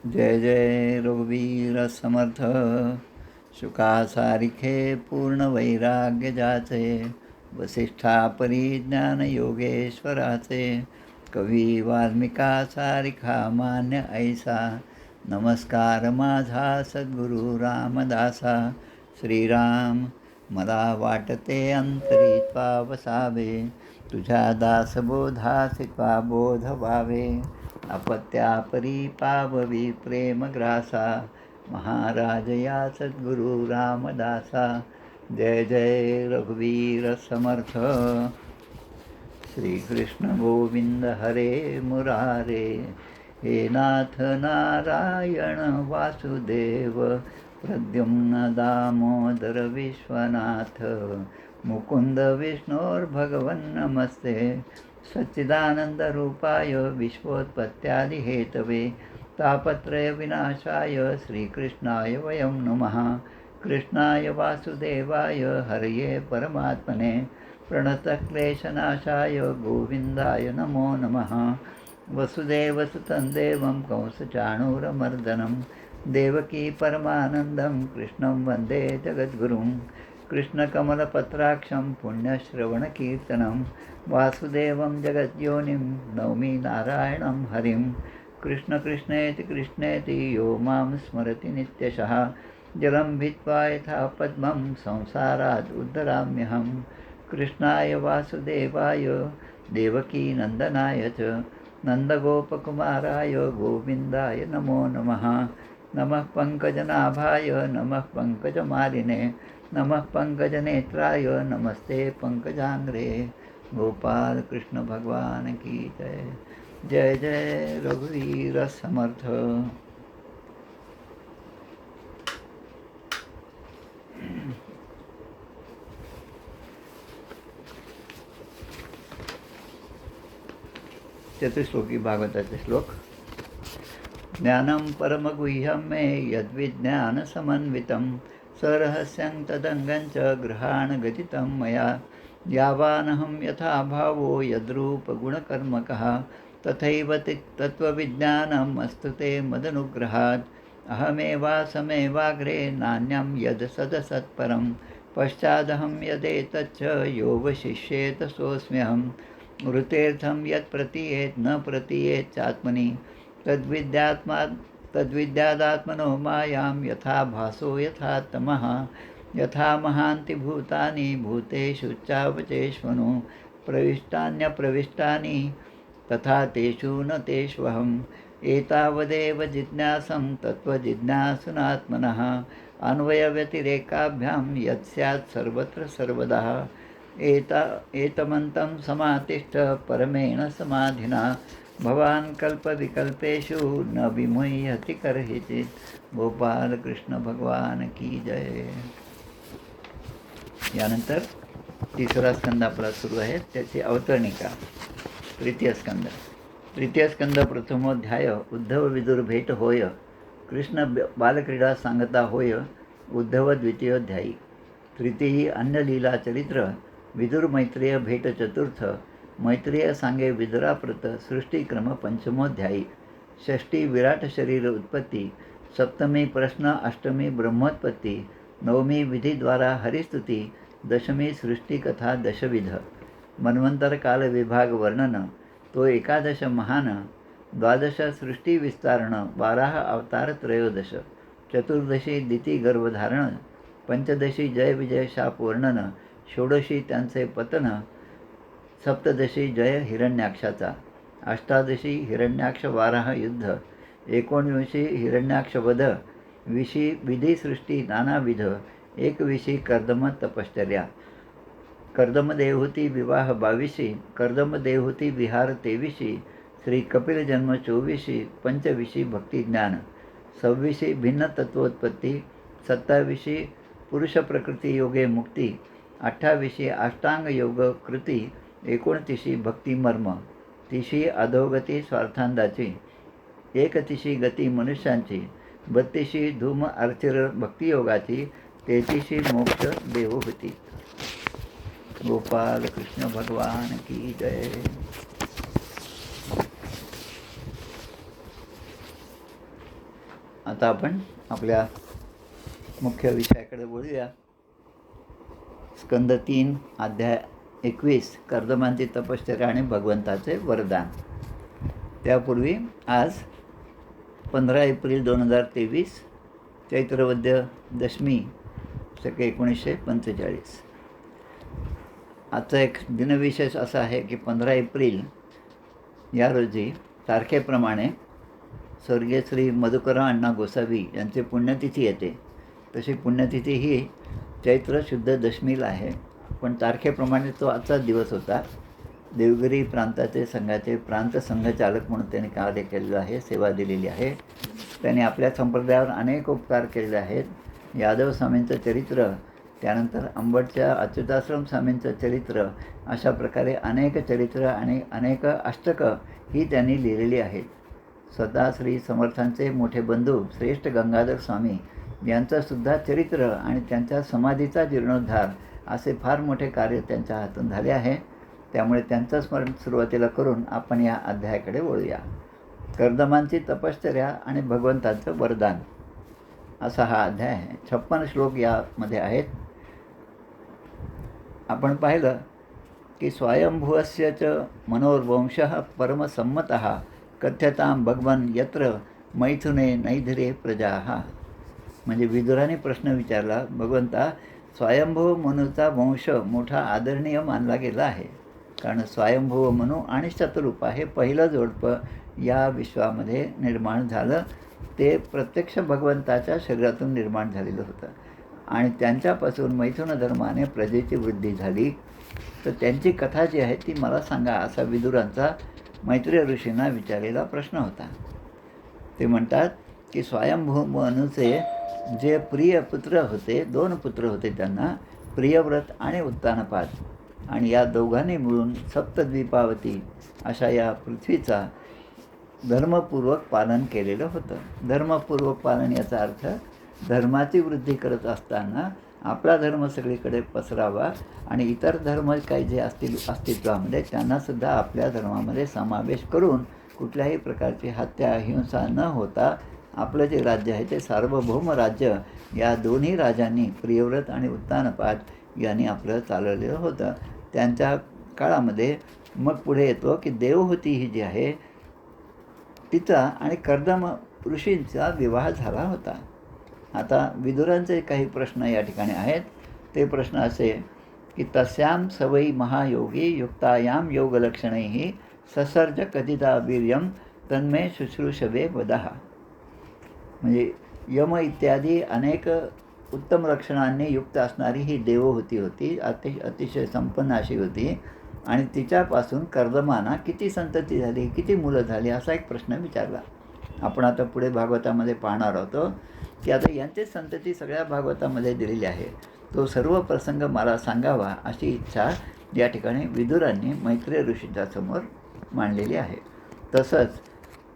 जय जय रघुवीर समर्थ. शुकासारिखे पूर्ण वैराग्य जाचे, वसिष्ठा परिज्ञान योगेश्वराचे. कवी वाल्मिका सारिखा मान्य ऐसा, नमस्कार माझा सद्गुरु रामदासा. श्रीराम मला वाटते अंतरी त्वा वसावे, तुझ्या दासबोधासी त्वा बोध व्हावे. अपत्यापरी पाववी प्रेमग्रासा, महाराज या सद्गुरु रामदासा. जय जय रघुवीर समर्थ. श्रीकृष्ण गोविंद हरे मुरारे, हे नाथ नारायण वासुदेव. प्रद्युम्न दामोदर विश्वनाथ, मुकुंद विष्णोर्भगवन् नमस्ते. सच्चिदानन्दरूपाय विश्वोत्पत्त्यादिहेतवे, तापत्रय विनाशाय श्रीकृष्णाय वयं नमः. कृष्णाय वासुदेवाय हरये परमात्मने, प्रणतक्लेशनाशाय गोविन्दाय नमो नमः. वसुदेवसुतं देवं कंसचाणूरमर्दनं, देवकी परमानन्दं कृष्णं वन्दे जगद्गुरुं. कृष्णकमलपत्राक्षं पुण्यश्रवणकीर्तनं, वासुदेवं जगद्योनिं नौमि नारायणं हरिं. कृष्ण कृष्णेति कृष्णेति यो मां स्मरति नित्यशः, जलं भित्त्वा यथा पद्मं संसारात् उद्धराम्यहं. कृष्णाय वासुदेवाय देवकीनन्दनाय च, नन्दगोपकुमाराय गोविन्दाय नमो नमः. नमः पङ्कजनाभाय नमः पङ्कजमालिने, नमः पङ्कजनेत्राय नमस्ते पङ्कजाङ्घ्रे. गोपाल कृष्ण भगवान की जय. जय जय रघुवीर समर्थ. चतुश्लोकी भागवताचे श्लोक. ज्ञानं परमगुह्यं मे यद्विज्ञानसमन्वितं, सरहस्यं तदङ्गं च गृहाणगतितं मया. यावानहं यथा भावो यद्रूपगुणकर्मकः, तथैव तत्त्वविज्ञानम् अस्तु ते मदनुग्रहात्. अहमेवासमेवाग्रे नान्यं यद् सदसत्परं, पश्चादहं यदेतच्च यो वशिष्येत सोऽस्म्यहम्. ऋतेर्थं यत् प्रतीयेत् न प्रतीयेत् चात्मनि, तद्विद्यादात्मनो मायां यथा भासो यथा तमः. यथा महान्ति भूतानि भूतेषु चावचेष्वनु, प्रविष्टान्यप्रविष्टानि तथा तेषु न तेष्वहम्. एतावदेव जिज्ञासं तत्त्वजिज्ञासुनात्मनः, अन्वयव्यतिरेकाभ्यां यत् स्यात् सर्वत्र सर्वदा. एतमन्तं समातिष्ठ परमेण समाधिना, भवान् कल्पविकल्पेषु न विमुह्यति कर्हिचित्. गोपाल कृष्ण भगवान की जय. यानंतर तिसरा स्कंद आपला सुरू आहे, त्याची अवतरणिका. तृतीय स्कंद प्रथमोध्याय. उद्धव विदुर भेट होय. कृष्ण बालक्रीडा सांगता होय. उद्धव द्वितीयोध्यायी. तृतीय अन्यलीला चरित्र. विदुर मैत्रेय भेट चतुर्थ. मैत्रेय सांगे विदुराप्रत सृष्टिक्रम पंचमोध्यायी. षष्ठी विराट शरीर उत्पत्ती. सप्तमी प्रश्न. अष्टमी ब्रह्मोत्पत्ती. नवमी विधीद्वारा हरिस्तुती. दशमी सृष्टिकथा दशविध. मन्वंतर काल विभाग वर्णन, तो एकादश महान. द्वादश सृष्टी विस्तारण, 12 अवतार त्रयोदश. चतुर्दशी दिती गर्भधारण. पंचदशी जय विजय शाप वर्णन. षोडशी त्यांचे पतन. सप्तदशी जय हिरण्याक्षाचा. अष्टादशी हिरण्याक्ष वाराह युद्ध. 19वी हिरण्याक्ष वध. 20 विधिसृष्टी नानाविध. 21 कर्दम तपश्चर्या. कर्दमदेवहूती विवाह 22. कर्दमदेवहूती विहार 23. श्री कपिल जन्म 24. 25 भक्तिज्ञान. 26 भिन्न तत्वोत्पत्ती. 27 पुरुष प्रकृती योगे मुक्ती. 28 अष्टांग योग कृती. 29 भक्तिमर्म. 30 अधोगती स्वार्थांदाची. 31 गती मनुष्यांची. 32 धूम अर्चिर भक्तियोगाची. 33 मोक्ष देवहूती. गोपाल कृष्ण भगवान की जय. आता आपण आपल्या मुख्य विषयाकडे बोलूया. स्कंद 3 अध्याय 21 कर्दमांची तपश्चर्या आणि भगवंताचे वरदान. त्यापूर्वी आज 15 एप्रिल 2023 चैत्रवद्य दशमी शके 1945. आजचा एक दिनविशेष असा आहे की 15 एप्रिल या रोजी तारखेप्रमाणे स्वर्गीय श्री मधुकरराव अण्णा गोसावी यांची पुण्यतिथी येते. तशी पुण्यतिथी ही चैत्र शुद्ध दशमीला आहे, पण तारखेप्रमाणे तो आजचाच दिवस होता. देवगिरी प्रांताचे संघाचे प्रांत संघचालक म्हणून त्यांनी कार्य केलेलं आहे, सेवा दिलेली आहे. त्यांनी आपल्या संप्रदायावर अनेक उपकार केलेले आहेत. यादव स्वामींचं चरित्र, त्यानंतर अंबटच्या अच्युताश्रम स्वामींचं चरित्र, अशा प्रकारे अनेक चरित्र आणि अनेक अष्टकं ही त्यांनी लिहिलेली आहेत. स्वतः श्री समर्थांचे मोठे बंधू श्रेष्ठ गंगाधर स्वामी यांचंसुद्धा चरित्र आणि त्यांच्या समाधीचा जीर्णोद्धार असे फार मोठे कार्य त्यांच्या हातून झाले आहे. त्यामुळे त्यांचं स्मरण सुरुवातीला करून आपण या अध्यायाकडे वळूया. कर्दमांची तपश्चर्या आणि भगवंताचं वरदान असा हा अध्याय आहे. 56 श्लोक यामध्ये आहेत. आपण पाहिलं की स्वयंभुवस्य च मनोर्वंशः परमसम्मतः कथ्यतां भगवन् यत्र मैथुने नैधिरे प्रजाः. म्हणजे विदुराने प्रश्न विचारला, भगवंता, स्वयंभुव मनुचा वंश मोठा आदरणीय मानला गेला आहे, कारण स्वयंभुव मनु आणि शतरूपा हे पहिलं जोडपं या विश्वामध्ये निर्माण झालं. ते प्रत्यक्ष भगवंताच्या शरीरातून निर्माण झालेलं होतं आणि त्यांच्यापासून मैथुन धर्माने प्रजेची वृद्धी झाली. तर त्यांची कथा जी आहे ती मला सांगा, असा विदुरांचा मैत्रेय ऋषींना विचारलेला प्रश्न होता. ते म्हणतात की स्वयंभू मनुचे जे प्रिय पुत्र होते, 2 पुत्र होते त्यांना, प्रियव्रत आणि उत्तानपाद, आणि या दोघांनी मिळून सप्तद्वीपावती अशा या पृथ्वीचा धर्मपूर्वक पालन केलेलं होतं. धर्मपूर्वक पालन याचा अर्थ धर्माची वृद्धी करत असताना आपला धर्म सगळीकडे पसरावा आणि इतर धर्म काही जे असतील अस्तित्वामध्ये त्यांनासुद्धा आपल्या धर्मामध्ये समावेश करून कुठल्याही प्रकारची हत्या हिंसा न होता आपलं जे राज्य आहे ते सार्वभौम राज्य या दोन्ही राजांनी, प्रियव्रत आणि उत्तानपाद यांनी आपलं चालवलेलं होतं. त्यांच्या काळामध्ये मग पुढे येतो की देवहूती ही जी आहे तिचा आणि कर्दम ऋषींचा विवाह झाला होता. आता विदुरांचे काही प्रश्न या ठिकाणी आहेत. ते प्रश्न असे की तस्यां सवयी महायोगी युक्तायां योगलक्षणैः ससर्ज कथिता वीर्यं तन्मे शुश्रूषवे वदः. म्हणजे यम इत्यादी अनेक उत्तम लक्षणांनी युक्त असणारी ही देवहूती होती. अतिशय संपन्न अशी होती आणि तिच्यापासून कर्दमांना किती संतती झाली, किती मुलं झाली, असा एक प्रश्न विचारला. आपण आता पुढे भागवतामध्ये पाहणार आहोत की आता यांचीच संतती सगळ्या भागवतामध्ये दिलेली आहे. तो सर्व प्रसंग मला सांगावा अशी इच्छा या ठिकाणी विदुरांनी मैत्रेय ऋषींच्या समोर मांडलेली आहे. तसंच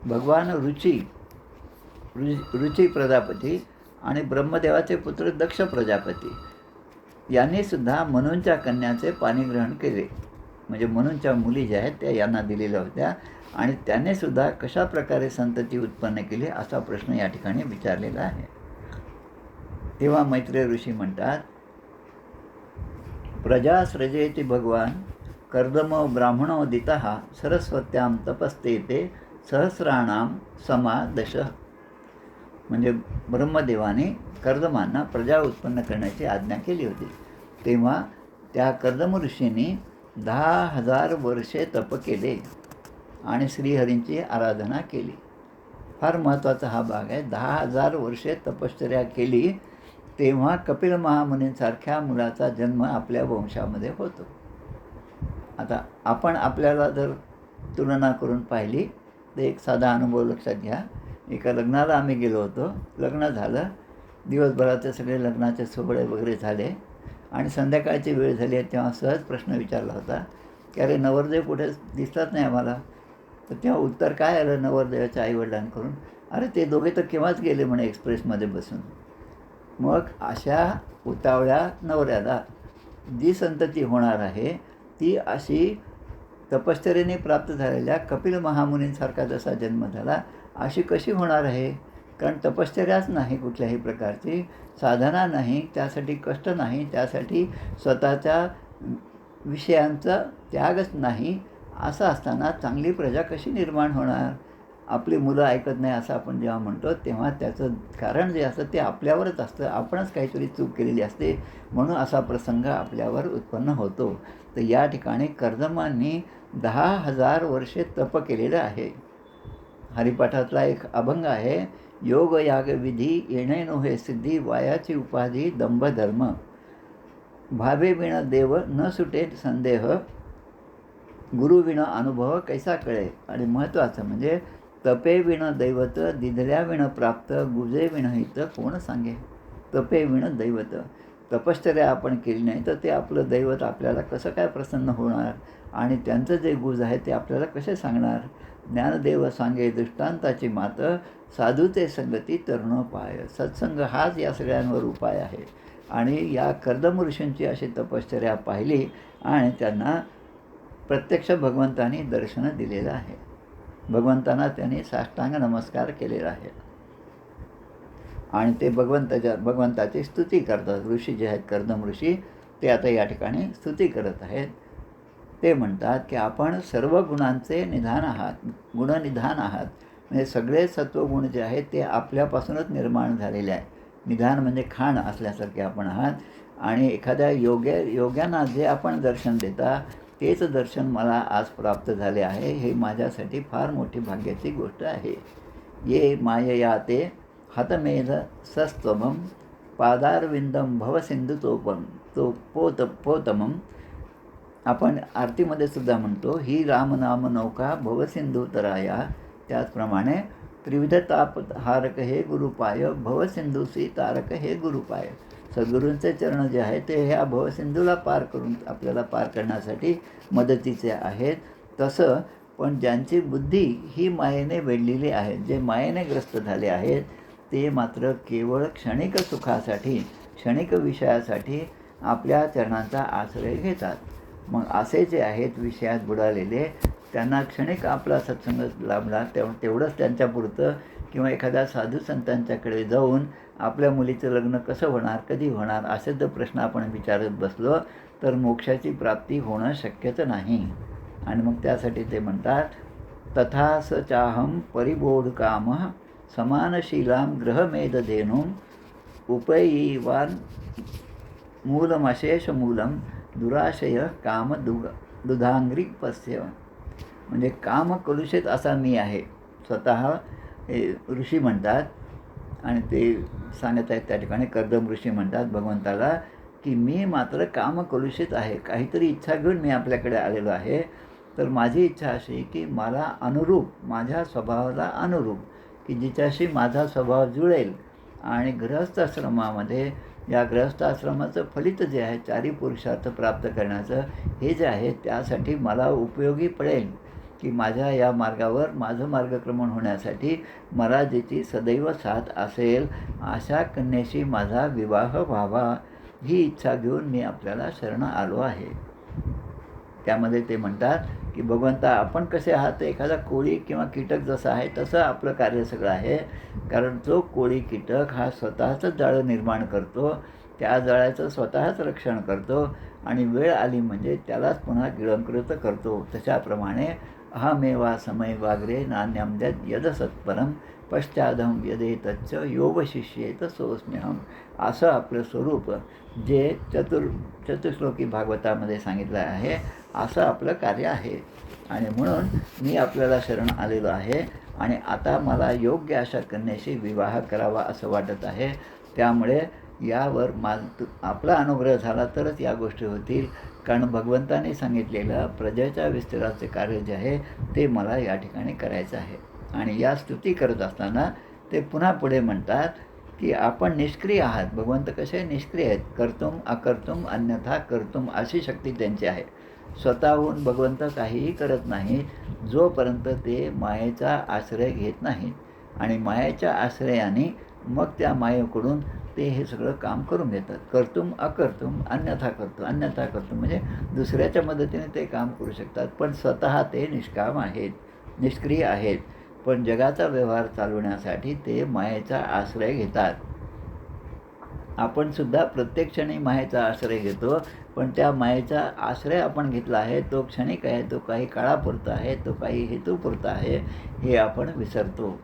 भगवान ऋची प्रजापती आणि ब्रह्मदेवाचे पुत्र दक्ष प्रजापती यांनीसुद्धा मनूंच्या कन्याचे पाणीग्रहण केले. म्हणजे मनूंच्या मुली ज्या आहेत त्या यांना दिलेल्या होत्या आणि त्यांनीसुद्धा कशा प्रकारे संतती उत्पन्न केली असा प्रश्न या ठिकाणी विचारलेला आहे. तेव्हा मैत्रेय ऋषी म्हणतात, प्रजा सृजेति भगवान कर्दमो ब्राह्मणो दितः सरस्वत्यां तपस्ते ते सहस्राणां समा दश. म्हणजे ब्रह्मदेवाने कर्दमांना प्रजा उत्पन्न करण्याची आज्ञा केली होती. तेव्हा त्या कर्दम ऋषींनी 10,000 वर्षे तप केले आणि श्रीहरींची आराधना केली. फार महत्त्वाचा हा भाग आहे. 10,000 वर्षे तपश्चर्या केली तेव्हा कपिल महामुनींसारख्या मुलाचा जन्म आपल्या वंशामध्ये होतो. आता आपण आपल्याला जर तुलना करून पाहिली तर एक साधा अनुभव लक्षात घ्या. एका लग्नाला आम्ही गेलो होतो. लग्न झालं, दिवसभराचे सगळे लग्नाचे सोहळे वगैरे झाले आणि संध्याकाळची वेळ झाली आहे तेव्हा सहज प्रश्न विचारला होता की अरे नवरदेव कुठे दिसतात नाही आम्हाला. तर तेव्हा उत्तर काय आलं नवरदेवाच्या आईवडिलांकडून, अरे ते दोघे तर केव्हाच गेले म्हणे एक्सप्रेसमध्ये बसून. मग अशा उतावळ्या नवऱ्याला जी संतती होणार आहे ती अशी तपश्चर्येने प्राप्त झालेल्या कपिल महामुनींसारखा जसा जन्म झाला अशी कशी होणार आहे. कारण तपश्चर्याच नाही कुठल्याही प्रकारची, साधना नाही, त्यासाठी कष्ट नाही, त्यासाठी स्वतःच्या विषयांचा त्यागच नाही. असं असताना चांगली प्रजा कशी निर्माण होणार? आपली मुलं ऐकत नाही असं आपण जेव्हा म्हणतो, तेव्हा त्याचं कारण जे असतं ते आपल्यावरच असतं. आपणच काहीतरी चूक केलेली असते, म्हणून असा प्रसंग आपल्यावर उत्पन्न होतो. तर या ठिकाणी कर्दमांनी 10,000 वर्षे तप केलेलं आहे. हरिपाठातला एक अभंग आहे, योग याग विधी येणे नोहे सिद्धी, वायाची उपाधी दंभ धर्म, भावे विण देव न सुटे संदेह, गुरु विण अनुभव कैसा कळे. आणि महत्त्वाचं म्हणजे तपे विण दैवत, दिधल्या विण प्राप्त, गुजे विण हित कोण सांगे. तपे विण दैवत, तपश्चर्या आपण केली नाही तर ते आपलं दैवत आपल्याला कसं काय प्रसन्न होणार, आणि त्यांचं जे गुज आहे ते आपल्याला कसे सांगणार. ज्ञानदेव सांगे दृष्टांताची मात, साधूचे संगती तरुण पाय. सत्संग हाच या सगळ्यांवर उपाय आहे. आणि या कर्दम ऋषींची अशी तपश्चर्या पाहिली आणि त्यांना प्रत्यक्ष भगवंतांनी दर्शनं दिलेलं आहे. भगवंतांना त्यांनी साष्टांग नमस्कार केलेला आहे आणि ते भगवंताची स्तुती करतात. ऋषी जे आहेत कर्दम ऋषी, ते आता या ठिकाणी स्तुती करत आहेत. ते म्हणतात की आपण सर्व गुणांचे निधान आहात, गुणनिधान आहात. म्हणजे सगळे सत्वगुण जे आहेत ते आपल्यापासूनच निर्माण झालेले आहे. निधान म्हणजे खाण असल्यासारखे आपण आहात. आणि एखाद्या योग्यांना जे आपण दर्शन देता तेच दर्शन मला आज प्राप्त झाले आहे. हे माझ्यासाठी फार मोठी भाग्याची गोष्ट आहे. ये मायया ते हतमेध सस्त्वमं, पादारविंदम भवसिंधू पोतमम. आपण आरतीमध्ये सुद्धा म्हणतो, ही रामनाम नौका भवसिंधू तराया. त्याचप्रमाणे त्रिविध ताप हारक हे गुरुपाय, भवसिंधूसी तारक हे गुरुपाय. सद्गुरूंचे चरण जे आहेत ते ह्या भवसिंधूला पार करून आपल्याला पार करण्यासाठी मदतीचे आहेत. तसं पण ज्यांची बुद्धी ही मायेने वेढलेली आहे, जे मायेने ग्रस्त झाले आहेत, ते मात्र केवळ क्षणिक सुखासाठी, क्षणिक विषयासाठी आपल्या चरणांचा आश्रय घेतात. मग असे जे आहेत विषयात बुडालेले, त्यांना क्षणिक आपला सत्संग लाभला तेवढंच त्यांच्यापुरतं, किंवा एखाद्या साधू संतांच्याकडे जाऊन आपल्या मुलीचं लग्न कसं होणार, कधी होणार, असे जर प्रश्न आपण विचारत बसलो तर मोक्षाची प्राप्ती होणं शक्यच नाही. आणि मग त्यासाठी ते म्हणतात, तथा स चाहम परिबोधकामः, समानशीलां ग्रहमेधधेनुं, उपयीवान मूलमशेष मूलम, दुराशय काम दुधांग्रिपस्य. म्हणजे काम कलुषित असा मी आहे, स्वतः ऋषी म्हणतात. आणि ते सांगत आहेत त्या ठिकाणी कर्दम ऋषी म्हणतात भगवंताला की मी मात्र काम कलुषित आहे. काहीतरी इच्छा घेऊन मी आपल्याकडे आलेलो आहे. तर माझी इच्छा अशी की मला अनुरूप, माझ्या स्वभावाला अनुरूप, की जिच्याशी माझा स्वभाव जुळेल. आणि गृहस्थाश्रमामध्ये या गृहस्थाश्रमाचं फलित जे आहे, चारी पुरुषार्थ प्राप्त करण्याचं, हे जे आहे त्यासाठी मला उपयोगी पडेल, की माझ्या या मार्गावर माझं मार्गक्रमण होण्यासाठी मला जिची सदैव साथ असेल अशा कन्येशी माझा विवाह व्हावा, ही इच्छा घेऊन मी आपल्याला शरण आलो आहे. त्यामध्ये ते म्हणतात की भगवंता आपण कसे आहात, एखादा कोळी किंवा कीटक जसं आहे तसं आपलं कार्य सगळं आहे. कारण जो कोळी कीटक हा स्वतःचंच जाळं निर्माण करतो, त्या जाळ्याचं स्वतःच रक्षण करतो आणि वेळ आली म्हणजे त्यालाच पुन्हा गिळंकृत करतो. तशाप्रमाणे अहमेवा समय वाग्रे नान्यम यद सत्परम, पश्चादहम यदेतच्च योगशिष्येत सोऽस्म्यहम. असं आपलं स्वरूप जे चतुश्लोकी भागवतामध्ये सांगितलं आहे, असं आपलं कार्य आहे. आणि म्हणून मी आपल्याला शरण आलेलो आहे आणि आता मला योग्य अशा कन्येशी विवाह करावा असं वाटत आहे. त्यामुळे यावर आपला अनुग्रह झाला तरच या गोष्टी होतील. कारण भगवंताने सांगितलेलं प्रजेच्या विस्ताराचे कार्य जे आहे ते मला या ठिकाणी करायचं आहे. आणि या स्तुती करत असताना ते पुन्हा पुढे म्हणतात की आपण निष्क्रिय आहात. भगवंत कसे निष्क्रिय आहेत, कर्तुम अकर्तुम अन्यथा कर्तुम अशी शक्ती त्यांची आहे. स्वतःहून भगवंत काहीही करत नाहीत जोपर्यंत ते मायेचा आश्रय घेत नाहीत. आणि मायेच्या आश्रयाने मग त्या मायेकडून ते हे सगळं काम करून घेतात. कर्तुम अकर्तुम अन्यथा कर्तुम म्हणजे दुसऱ्याच्या मदतीने ते काम करू शकतात, पण स्वतः ते निष्काम आहेत, निष्क्रिय आहेत. पण जगाचा व्यवहार चालवण्यासाठी ते मायेचा आश्रय घेतात. आपण सुद्धा प्रत्येक क्षणी मायेचा आश्रय घेतो, पण त्या मायेचा आश्रय आपण घेतला आहे तो क्षणिक आहे, तो काही काळापुरता आहे, तो काही हेतूपुरता आहे, हे आपण विसरतो.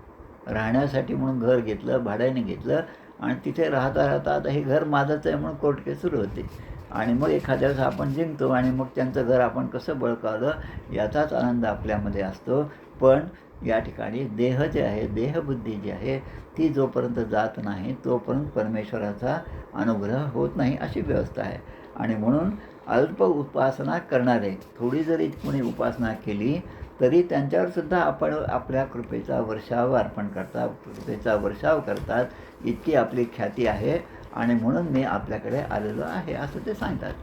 राहण्यासाठी म्हणून घर घेतलं, भाड्याने घेतलं आणि तिथे राहता राहता आता हे घर माझंच आहे म्हणून कोर्ट केस सुरू होते आणि मग एखाद्या वेळेस आपण जिंकतो आणि मग त्यांचं घर आपण कसं बळकावलं याचाच आनंद आपल्यामध्ये असतो. पण या ठिकाणी देह जे आहे, देहबुद्धी जी आहे ती जोपर्यंत जात नाही तोपर्यंत परमेश्वराचा अनुग्रह होत नाही, अशी व्यवस्था आहे. आणि म्हणून अल्प उपासना करणारे थोडी जरी कोणी उपासना केली तरी त्यांच्यावरसुद्धा आपण आपल्या कृपेचा वर्षाव अर्पण करतात, कृपेचा वर्षाव करतात. इतकी आपली ख्याती आहे आणि म्हणून मी आपल्याकडे आलेलो आहे असं ते सांगतात.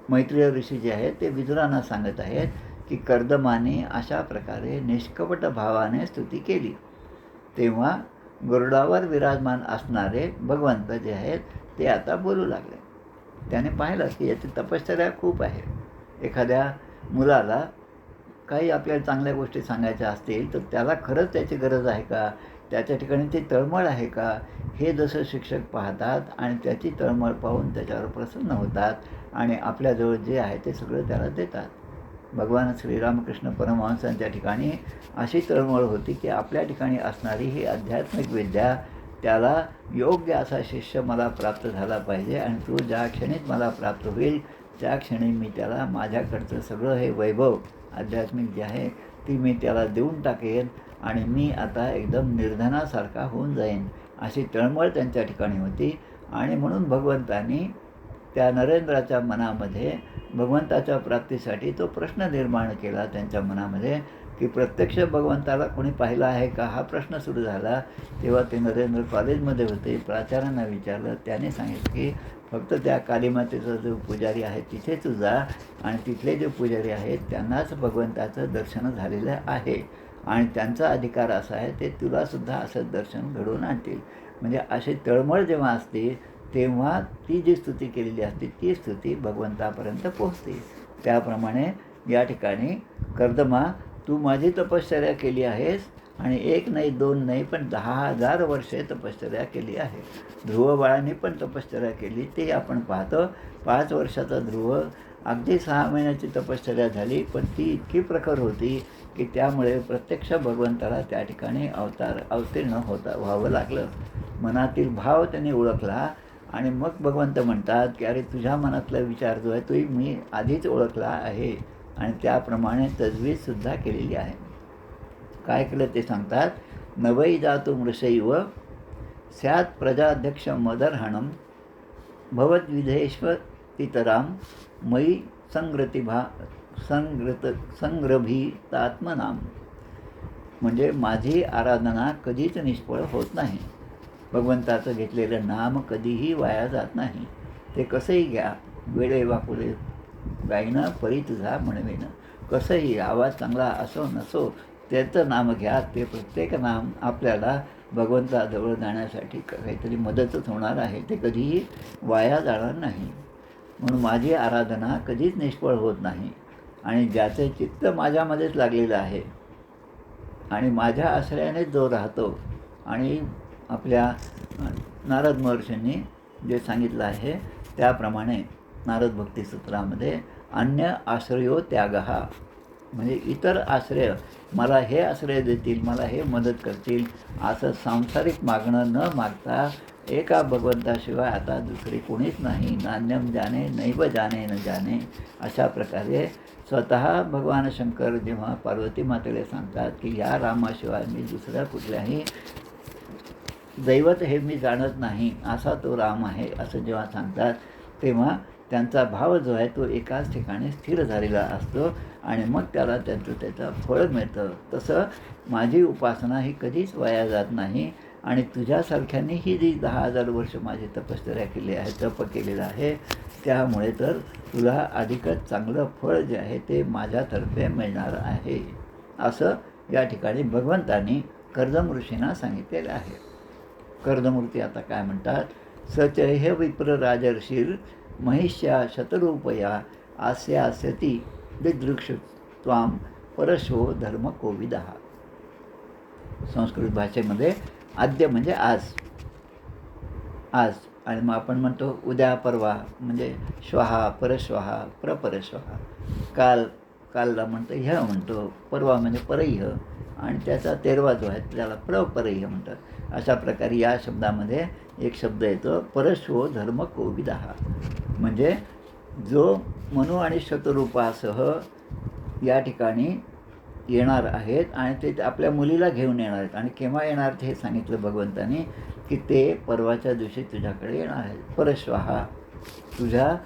मैत्रेय ऋषी जे आहेत ते विदुरांना सांगत आहेत की कर्दमाने अशा प्रकारे निष्कपट भावाने स्तुती केली. तेव्हा गरुडावर विराजमान असणारे भगवंत जे आहेत ते आता बोलू लागले. त्याने पाहिलं की याची तपश्चर्या खूप आहे. एखाद्या मुलाला काही आपल्याला चांगल्या गोष्टी सांगायच्या असतील तर त्याला खरंच त्याची गरज आहे का, त्याच्या ठिकाणी ती तळमळ आहे का, हे जसं शिक्षक पाहतात आणि त्याची तळमळ पाहून त्याच्यावर प्रसन्न होतात आणि आपल्याजवळ जे आहे ते सगळं त्याला देतात. भगवान श्रीरामकृष्ण परमहंसांच्या ठिकाणी अशी तळमळ होती की आपल्या ठिकाणी असणारी ही आध्यात्मिक विद्या त्याला योग्य असा शिष्य मला प्राप्त झाला पाहिजे आणि तो ज्या क्षणीत मला प्राप्त होईल त्या क्षणी मी त्याला माझ्याकडचं सगळं हे वैभव आध्यात्मिक जे आहे ती मी त्याला देऊन टाकेन आणि मी आता एकदम निर्धनासारखा होऊन जाईन, अशी तळमळ त्यांच्या ठिकाणी होती. आणि म्हणून भगवंतांनी त्या नरेंद्राच्या मनामध्ये भगवंताच्या प्राप्तीसाठी तो प्रश्न निर्माण केला त्यांच्या मनामध्ये की प्रत्यक्ष भगवंताला कोणी पाहिलं आहे का, हा प्रश्न सुरू झाला. तेव्हा ते नरेंद्र कॉलेजमध्ये होते. प्राचार्यांना विचारलं, त्याने सांगितलं की फक्त त्या कालीमातेचा जो पुजारी आहे तिथे तू जा आणि तिथले जे पुजारी आहेत त्यांनाच भगवंताचं दर्शन झालेलं आहे आणि त्यांचा अधिकार असा आहे ते तुलासुद्धा असं दर्शन घडवून आणतील. म्हणजे अशी तळमळ जेव्हा असते तेव्हा ती जी स्तुती केलेली असते ती स्तुती भगवंतापर्यंत पोहोचते. त्याप्रमाणे या ठिकाणी कर्दमा, तू माझी तपश्चर्या केली आहेस आणि 1 नाही 2 नाही पण 10,000 वर्षे तपश्चर्या केली आहे. ध्रुव बाळांनी पण तपश्चर्या केली ते आपण पाहतो. 5 वर्षाचा ध्रुव अगदी 6 महिन्याची तपश्चर्या झाली, पण ती इतकी प्रखर होती की त्यामुळे प्रत्यक्ष भगवंताला त्या ठिकाणी अवतीर्ण व्हावं लागलं. मनातील भाव त्यांनी ओळखला आणि मग भगवंत म्हणतात की अरे तुझ्या मनातला विचार जो आहे तोही मी आधीच ओळखला आहे आणि त्याप्रमाणे तजवीजसुद्धा केलेली आहे. काय केलं ते सांगतात, नवई जातो मृषैव स्यात् प्रजाध्यक्ष मदर्हणम भवद्विधेष्वतितराम मयी संग्रभितात्मनाम. म्हणजे माझी आराधना कधीच निष्फळ होत नाही. भगवंताचं घेतलेलं नाम कधीही वाया जात नाही. ते कसंही घ्या, वेळे वाकुळे गायनं परी तुझा म्हणवेनं. कसंही आवाज चांगला असो नसो त्याचं नाम घ्या, ते प्रत्येक नाम आपल्याला भगवंताजवळ जाण्यासाठी काहीतरी मदतच होणार आहे, ते कधीही वाया जाणार नाही. म्हणून माझी आराधना कधीच निष्फळ होत नाही आणि ज्याचे चित्त माझ्यामध्येच लागलेलं आहे आणि माझ्या आश्रयाने जो राहतो. आणि आपल्या नारद महर्षींनी जे सांगितलं आहे त्याप्रमाणे नारद भक्तिसूत्रामध्ये अन्य आश्रयो त्यागः, म्हणजे इतर आश्रय मला हे आश्रय देतील, मला हे मदत करतील असं सांसारिक मागणं न मागता एका भगवंताशिवाय आता दुसरी कोणीच नाही. नान्यम जाने नैव जाने न जाने. अशा प्रकारे स्वतः भगवान शंकर जेव्हा पार्वती मातेला सांगतात की या रामाशिवाय मी दुसऱ्या कुठल्याही दैवत हे मी जाणत नाही, असा तो राम आहे असं जेव्हा सांगतात तेव्हा त्यांचा भाव जो आहे तो एकाच ठिकाणी स्थिर झालेला असतो आणि मग त्याला त्याचं फळ मिळतं. तसं माझी उपासना ही कधीच वाया जात नाही आणि तुझ्यासारख्यांनी ही जी 10,000 वर्ष माझी तपश्चर्या केली आहे, तप केलेलं आहे, त्यामुळे तर तुला अधिकच चांगलं फळ जे आहे ते माझ्यातर्फे मिळणार आहे असं या ठिकाणी भगवंतांनी कर्दम ऋषींना सांगितलेलं आहे. कर्दमूर्ती आता काय म्हणतात, सचैह विप्र राजर्षीर महिष्या शतरूपया आस्यास्यती दिदृक्ष त्वाम परशो धर्म कोविदः. संस्कृत भाषेमध्ये आद्य म्हणजे आज, आज. आणि मग आपण म्हणतो उद्या, परवा म्हणजे श्वहा, परश्वहा, प्रपरश्वहा. काल, कालला म्हणतो ह्य म्हणतो, परवा म्हणजे परह्य, आणि त्याचा 13वा जो आहे त्याला प्रपरह्य म्हणतात. अशा प्रकारे या शब्दामध्ये एक शब्द येतो परश्वो धर्म कोविदहा, म्हणजे जो मनु आणि शतरूपासह या ठिकाणी येणार आहेत आणि ते आपल्या मुलीला घेऊन येणार आहेत. आणि केव्हा येणार हे सांगितलं भगवंतानी की ते परवाच्या दिवशी तुझ्याकडे येणार आहेत. परश्वहा, तुझ्या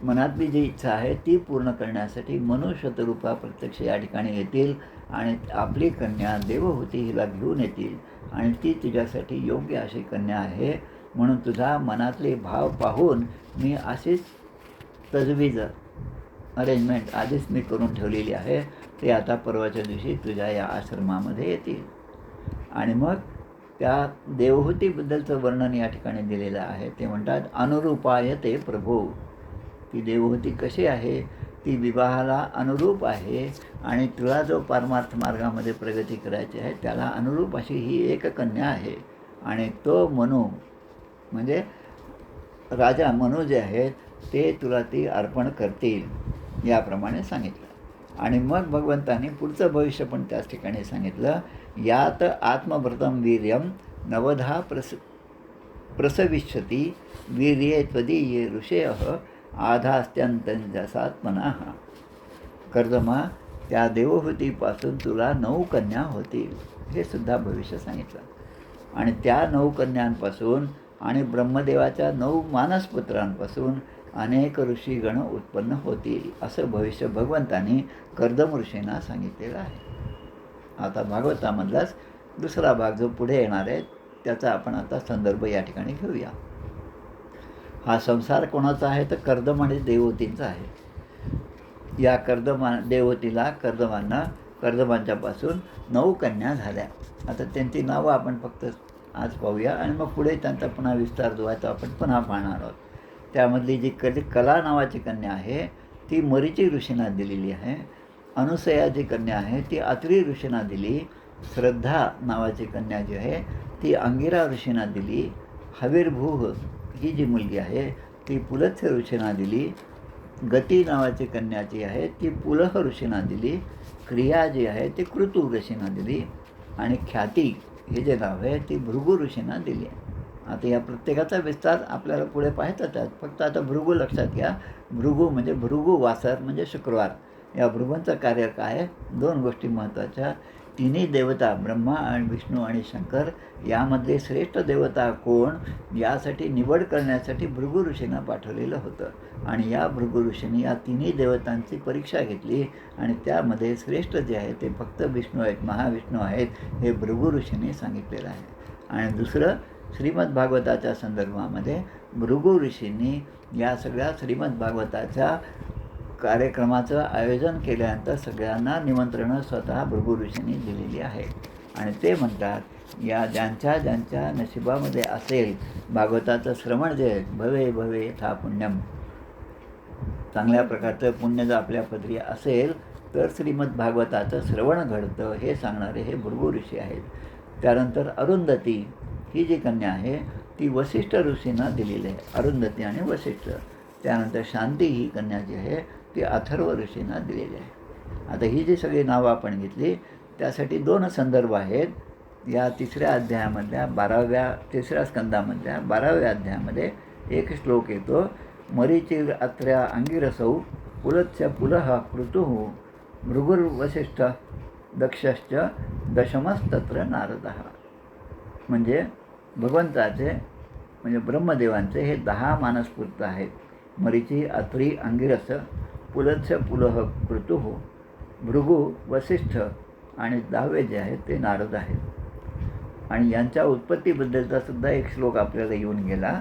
मनातली जी इच्छा आहे ती पूर्ण करण्यासाठी मनु शतरूपा प्रत्यक्ष या ठिकाणी येतील आणि आपली कन्या देवहूती हिला घेऊन येतील आणि ती तुझ्यासाठी योग्य अशी कन्या आहे. म्हणून तुझा मनातले भाव पाहून मी अशीच तजवीज अरेंजमेंट आधीच मी करून ठेवलेली आहे. ते आता परवाच्या दिवशी तुझ्या या आश्रमामध्ये येतील. आणि मग त्या देवहूतीबद्दलचं वर्णन या ठिकाणी दिलेलं आहे. ते म्हणतात अनुरूपाय ते प्रभो, ती देवहूती कशी आहे, ती विवाहाला अनुरूप आहे आणि तुला जो पारमार्थ मार्गामध्ये प्रगती करायची आहे त्याला अनुरूप अशी ही एक कन्या आहे. आणि तो मनु म्हणजे राजा मनु जे आहेत ते तुला ती अर्पण करतील, याप्रमाणे सांगितलं. आणि मग भगवंतांनी पुढचं भविष्य पण त्याच ठिकाणी सांगितलं. यात आत्मभृतं वीर्यं नवधा प्रसविष्यती वीर्ये त्वदीये ऋषयः आधास्त्यंतंजसात्मनः. कर्दमा, त्या देवहूतीपासून तुला 9 कन्या होतील, हे सुद्धा भविष्य सांगितलं. आणि त्या 9 कन्यांपासून आणि ब्रह्मदेवाच्या 9 मानसपुत्रांपासून अनेक ऋषीगण उत्पन्न होतील, असं भविष्य भगवंतांनी कर्दम ऋषींना सांगितलेलं आहे. आता भागवतामधलाच दुसरा भाग जो पुढे येणार आहे त्याचा आपण आता संदर्भ या ठिकाणी घेऊया. हा संसार कोणाचा आहे तर कर्दम आणि देवहूतींचा आहे. या देवहूतीला कर्दमांच्यापासून 9 कन्या झाल्या. आता त्यांची नावं आपण फक्त आज पाहूया आणि मग पुढे त्यांचा पुन्हा विस्तार जो आहे तो आपण पुन्हा पाहणार आहोत. त्यामधली जी कला नावाची कन्या आहे ती मरीची ऋषींना दिलेली आहे. अनुसया जी कन्या आहे ती अत्रि ऋषींना दिली. श्रद्धा नावाची कन्या जी आहे ती अंगिरा ऋषींना दिली. हविर्भूह ही जी मुलगी आहे ती पुलत्स्य ऋषींना दिली. गती नावाची कन्या जी आहे ती पुलह ऋषींना दिली. क्रिया जी आहे ती कृतू ऋषींना दिली. आणि ख्याती हे जे नाव आहे ती भृगु ऋषींना दिली. आता या प्रत्येकाचा विस्तार आपल्याला पुढे पाहायचाच आहे. फक्त आता भृगु लक्षात घ्या. भृगु म्हणजे भृगु वासर म्हणजे शुक्रवार. या भृगूंचं कार्य काय आहे? 2 गोष्टी महत्त्वाच्या. तिन्ही देवता ब्रह्मा आणि विष्णू आणि शंकर यामधले श्रेष्ठ देवता कोण यासाठी निवड करण्यासाठी भृगु ऋषींना पाठवलेलं होतं. आणि या भृगु ऋषींनी या तिन्ही देवतांची परीक्षा घेतली आणि त्यामध्ये श्रेष्ठ जे आहे ते फक्त विष्णू आहेत, महाविष्णू आहेत, हे भृगु ऋषींनी सांगितलेलं आहे. आणि दुसरं श्रीमद भागवताच्या संदर्भामध्ये भृगु ऋषींनी या सगळ्या श्रीमद भागवताच्या कार्यक्रमाचं आयोजन केल्यानंतर सगळ्यांना निमंत्रणं स्वतः भृगु ऋषींनी दिलेली आहेत. आणि ते म्हणतात या ज्यांच्या नशिबामध्ये असेल भागवताचं श्रवण जे भवे भवे यथा पुण्यम, चांगल्या प्रकारचं पुण्य जर आपल्या पदरी असेल तर श्रीमद भागवताचं श्रवण घडतं, हे सांगणारे हे भृगु ऋषी आहेत. त्यानंतर अरुंधती ही जी कन्या आहे ती वसिष्ठ ऋषींना दिलेली आहे, अरुंधती आणि वसिष्ठ. त्यानंतर शांती ही कन्या जी आहे ती अथर्व ऋषींना दिलेली आहे. आता ही जी सगळी नावं आपण घेतली त्यासाठी 2 संदर्भ आहेत. या 3ऱ्या अध्यायामधल्या 3ऱ्या स्कंदामधल्या 12व्या अध्यायामध्ये एक श्लोक येतो. मरीचिर अत्र्या अंगिरसौ पुलत्स्य पुलः कृतुः भृगुर्वसिष्ठ दक्षश्च दशमस्तत्र नारदः. म्हणजे भगवंताचे म्हणजे ब्रह्मदेवांचे हे 10 मानसपुत्र आहेत. मरीची, अत्रि, अंगिरस, पुलत्स्य पुलह कृतुः, भृगु, वसिष्ठ आणि 10वे जे आहेत ते नारद आहेत. आणि यांच्या उत्पत्तीबद्दलचा सुद्धा एक श्लोक आपल्याला येऊन गेला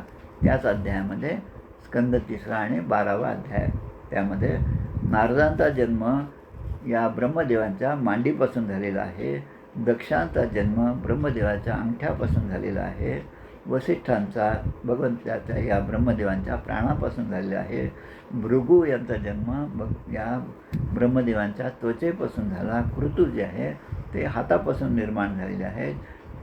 त्याच अध्यायामध्ये, स्कंद 3 आणि 12वा अध्याय. त्यामध्ये नारदांचा जन्म या ब्रह्मदेवांच्या मांडीपासून झालेला आहे. दक्षांचा जन्म ब्रह्मदेवाच्या अंगठ्यापासून झालेला आहे. वसिष्ठांचा भगवंताच्या या ब्रह्मदेवांच्या प्राणापासून झालेला आहे. भृगु यांचा जन्म या ब्रह्मदेवांच्या त्वचेपासून झाला. कृतू जे आहे ते हातापासून निर्माण झालेले आहेत.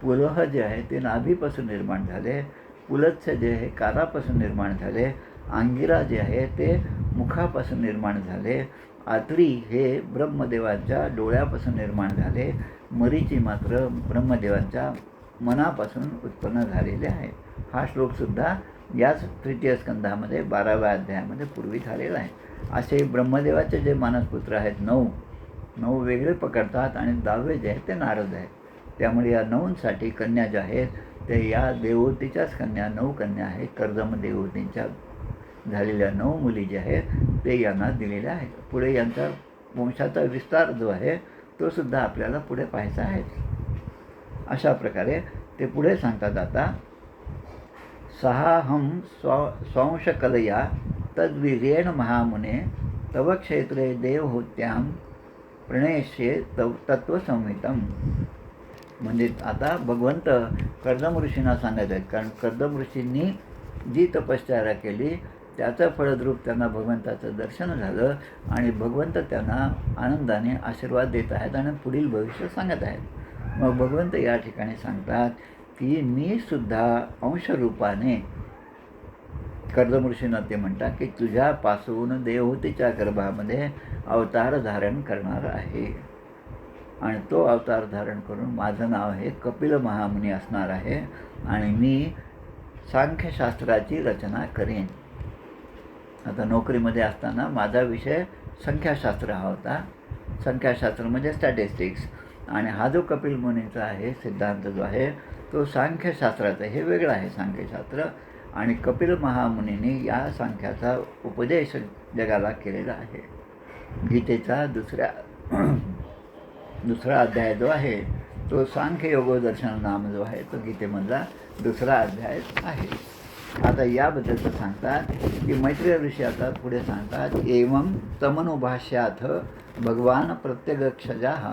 पुलह जे आहे ते नाभीपासून निर्माण झाले. पुलत्स्य जे आहे कानापासून निर्माण झाले. अंगिरा जे आहे ते मुखापासून निर्माण झाले. आत्री हे ब्रह्मदेवाच्या डोळ्यापासून निर्माण झाले. मरीची मात्र ब्रह्मदेवाच्या मनापासून उत्पन्न झालेले आहे. हा श्लोकसुद्धा याच तृतीय स्कंधामध्ये 12व्या अध्यायामध्ये पूर्वी झालेला आहे. असे ब्रह्मदेवाचे जे मानसपुत्र आहेत 9 वेगळे पकडतात आणि 10वे जे आहेत ते नारद आहेत. त्यामुळे या 9साठी कन्या ज्या आहेत ते या देवहूतीच्याच कन्या 9 कन्या आहेत. कर्दम देवहूतींच्या झालेल्या 9 मुली ज्या आहेत ते यांना दिलेल्या आहेत. पुढे यांचा वंशाचा विस्तार जो आहे तो सुद्धा आपल्याला पुढे पाहायचा आहे. अशा प्रकारे ते पुढे सांगतात. आता सहाहं स्वांशकलया तद्वीर्येण महामुने तव क्षेत्रे देवहूत्यां प्रणेष्ये तत्वसंहितं. म्हणजे आता भगवंत कर्दम ऋषींना सांगत आहेत. कारण कर्दम ऋषींनी जी तपश्चर्या केली त्याचं फळद्रूप त्यांना भगवंताचं दर्शन झालं आणि भगवंत त्यांना आनंदाने आशीर्वाद देत आहेत आणि पुढील भविष्य सांगत आहेत. मग भगवंत या ठिकाणी सांगतात की मी सुद्धा अंशरूपाने कर्दम ऋषींना ते म्हणतात की तुझ्यापासून देवहूतीच्या गर्भामध्ये अवतार धारण करणार आहे आणि तो अवतार धारण करून माझं नाव हे कपिल महामुनी असणार आहे आणि मी सांख्यशास्त्राची रचना करेन. आता नोकरीमध्ये असताना माझा विषय संख्याशास्त्र हा होता. संख्याशास्त्र म्हणजे स्टॅटिस्टिक्स. आणि हा जो कपिल मुनीचा आहे सिद्धांत जो आहे तो सांख्यशास्त्राचा हे वेगळं आहे सांख्यशास्त्र. आणि कपिल महामुनींनी या सांख्याचा उपदेश जगाला केलेला आहे. गीतेचा दुसरा अध्याय जो आहे तो सांख्य योगदर्शन नाम जो आहे तो गीतेमधला दुसरा अध्याय आहे. आता याबद्दलचं सांगतात की मैत्रेय ऋषी आता पुढे सांगतात एवं तमनुभाष्याथ भगवान प्रत्यगक्षजाः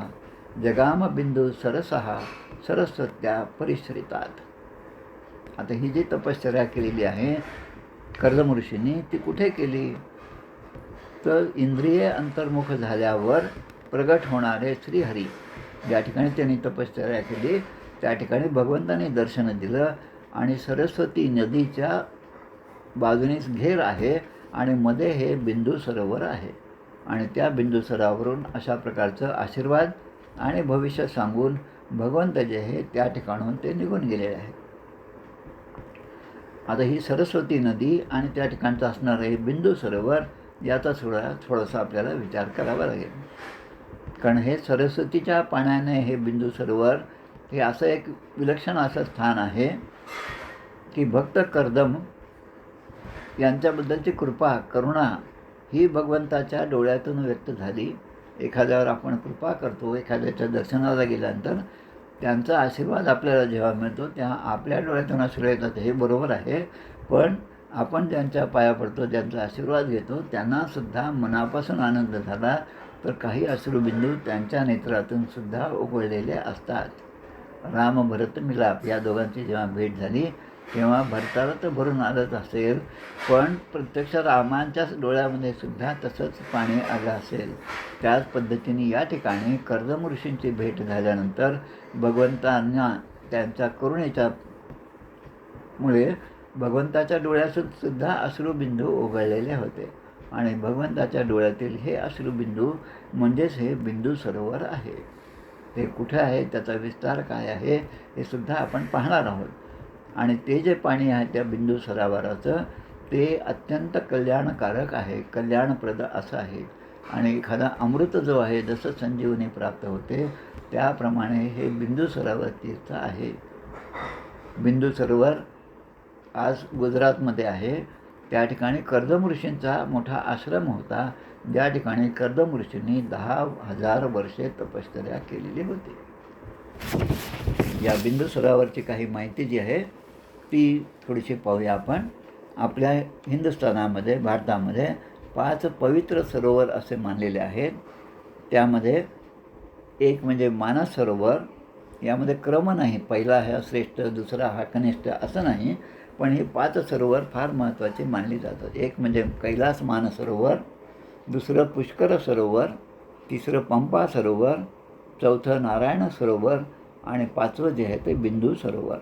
जगाम बिंदू सरसः सरस्वत्या परिश्रितात. आता ही जी तपश्चर्या केलेली आहे कर्दम ऋषींनी ती कुठे केली तर इंद्रिय अंतर्मुख झाल्यावर प्रगट होणारे श्रीहरी ज्या ठिकाणी त्यांनी तपश्चर्या केली त्या ठिकाणी भगवंताने दर्शन दिलं आणि सरस्वती नदीच्या बाजूनेच घेर आहे आणि मध्ये हे बिंदू सरोवर आहे आणि त्या बिंदू सरोवरावरून अशा प्रकारचं आशीर्वाद आणि भविष्य सांगून भगवंत जे आहे त्या ठिकाणून ते निघून गेलेले आहेत. आता ही सरस्वती नदी आणि त्या ठिकाणचं असणारं हे बिंदू सरोवर याचा थोडासा आपल्याला विचार करावा लागेल. कारण हे सरस्वतीच्या पाण्याने हे बिंदू सरोवर हे असं एक विलक्षण असं स्थान आहे की भक्त कर्दम यांच्याबद्दलची कृपा करुणा ही भगवंताच्या डोळ्यातून व्यक्त झाली. एखाद्यावर आपण कृपा करतो एखाद्याच्या दर्शनाला गेल्यानंतर त्यांचा आशीर्वाद आपल्याला जेव्हा मिळतो तेव्हा आपल्या डोळ्यातून अश्रू येतात हे बरोबर आहे. पण आपण ज्यांच्या पाया पडतो ज्यांचा आशीर्वाद घेतो त्यांनासुद्धा मनापासून आनंद झाला तर काही अश्रुबिंदू त्यांच्या नेत्रातून सुद्धा उकळलेले असतात. राम भरत मिलाप या दोघांची जेव्हा भेट झाली तेव्हा भरताला तर भरून आलंच असेल पण प्रत्यक्ष रामांच्याच डोळ्यामध्ये सुद्धा तसंच पाणी आलं असेल. त्याच पद्धतीने या ठिकाणी कर्दम ऋषींची भेट झाल्यानंतर भगवंतांना त्यांच्या करुणेच्या मुळे भगवंताच्या डोळ्यातून सुद्धा अश्रुबिंदू उघळलेले होते आणि भगवंताच्या डोळ्यातील हे अश्रुबिंदू म्हणजेच हे बिंदू सरोवर आहे. ते कुठे आहे त्याचा विस्तार काय आहे हे सुद्धा आपण पाहणार आहोत. आणि ते जे पाणी आहे त्या बिंदू सरोवराचं ते अत्यंत कल्याणकारक आहे कल्याणप्रद असं आहे. आणि एखादा अमृत जो आहे जसं संजीवनी प्राप्त होते त्याप्रमाणे हे बिंदू सरोवर तीर्थ आहे. बिंदू सरोवर आज गुजरातमध्ये आहे. त्या ठिकाणी कर्दम ऋषींचा मोठा आश्रम होता ज्या ठिकाणी कर्दम ऋषींनी 10,000 वर्षे तपश्चर्या केलेली होती. या बिंदू सरोवरची काही माहिती जी आहे ती थोडीशी पाहूया आपण. आपल्या हिंदुस्थानामध्ये भारतामध्ये 5 पवित्र सरोवर असे मानलेले आहेत. त्यामध्ये एक म्हणजे मानस सरोवर. यामध्ये क्रम नाही पहिला हा श्रेष्ठ दुसरा हा कनिष्ठ असं नाही पण हे 5 सरोवर फार महत्त्वाचे मानली जातात. एक म्हणजे कैलास मानसरोवर, दुसरं पुष्कर सरोवर, तिसरं पंपा सरोवर, चौथं नारायण सरोवर आणि 5वं जे आहे ते बिंदू सरोवर.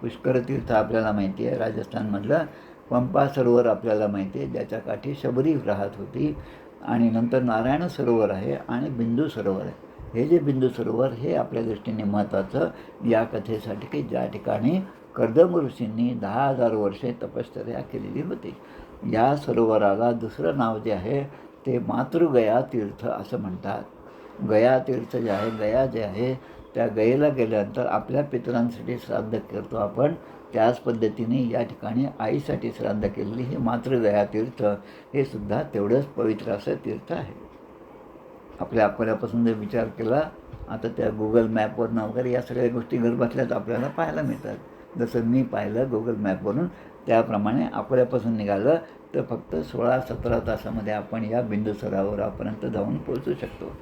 पुष्कर तीर्थ आपल्याला माहिती आहे, राजस्थानमधलं पंपा सरोवर आपल्याला माहिती आहे, ज्याच्या काठी शबरी राहत होती. आणि नंतर नारायण सरोवर आहे आणि बिंदू सरोवर आहे. हे जे बिंदू सरोवर हे आपल्या दृष्टीने महत्त्वाचं या कथेसाठी की ज्या ठिकाणी कर्दम ऋषींनी 10,000 वर्षे तपश्चर्या केलेली होती. या सरोवराला दुसरं नाव जे आहे ते मातृगया तीर्थ असं म्हणतात. गया तीर्थ जे आहे, गया जे आहे त्या गयेला गेल्यानंतर आपल्या पितरांसाठी श्राद्ध करतो आपण, त्याच पद्धतीने या ठिकाणी आईसाठी श्राद्ध केलेली हे मातृगया तीर्थ हे सुद्धा तेवढंच पवित्र असं तीर्थ आहे. आपल्या अकोल्यापासून जर विचार केला आता त्या गुगल मॅपवरनं वगैरे या सगळ्या गोष्टी घरबसल्याच आपल्याला पाहायला मिळतात. जसं मी पाहिलं गुगल मॅपवरून, त्याप्रमाणे अकोल्यापासून निघालं तर फक्त 16-17 तासामध्ये आपण या बिंदू सरोवरापर्यंत जाऊन पोहोचू शकतो.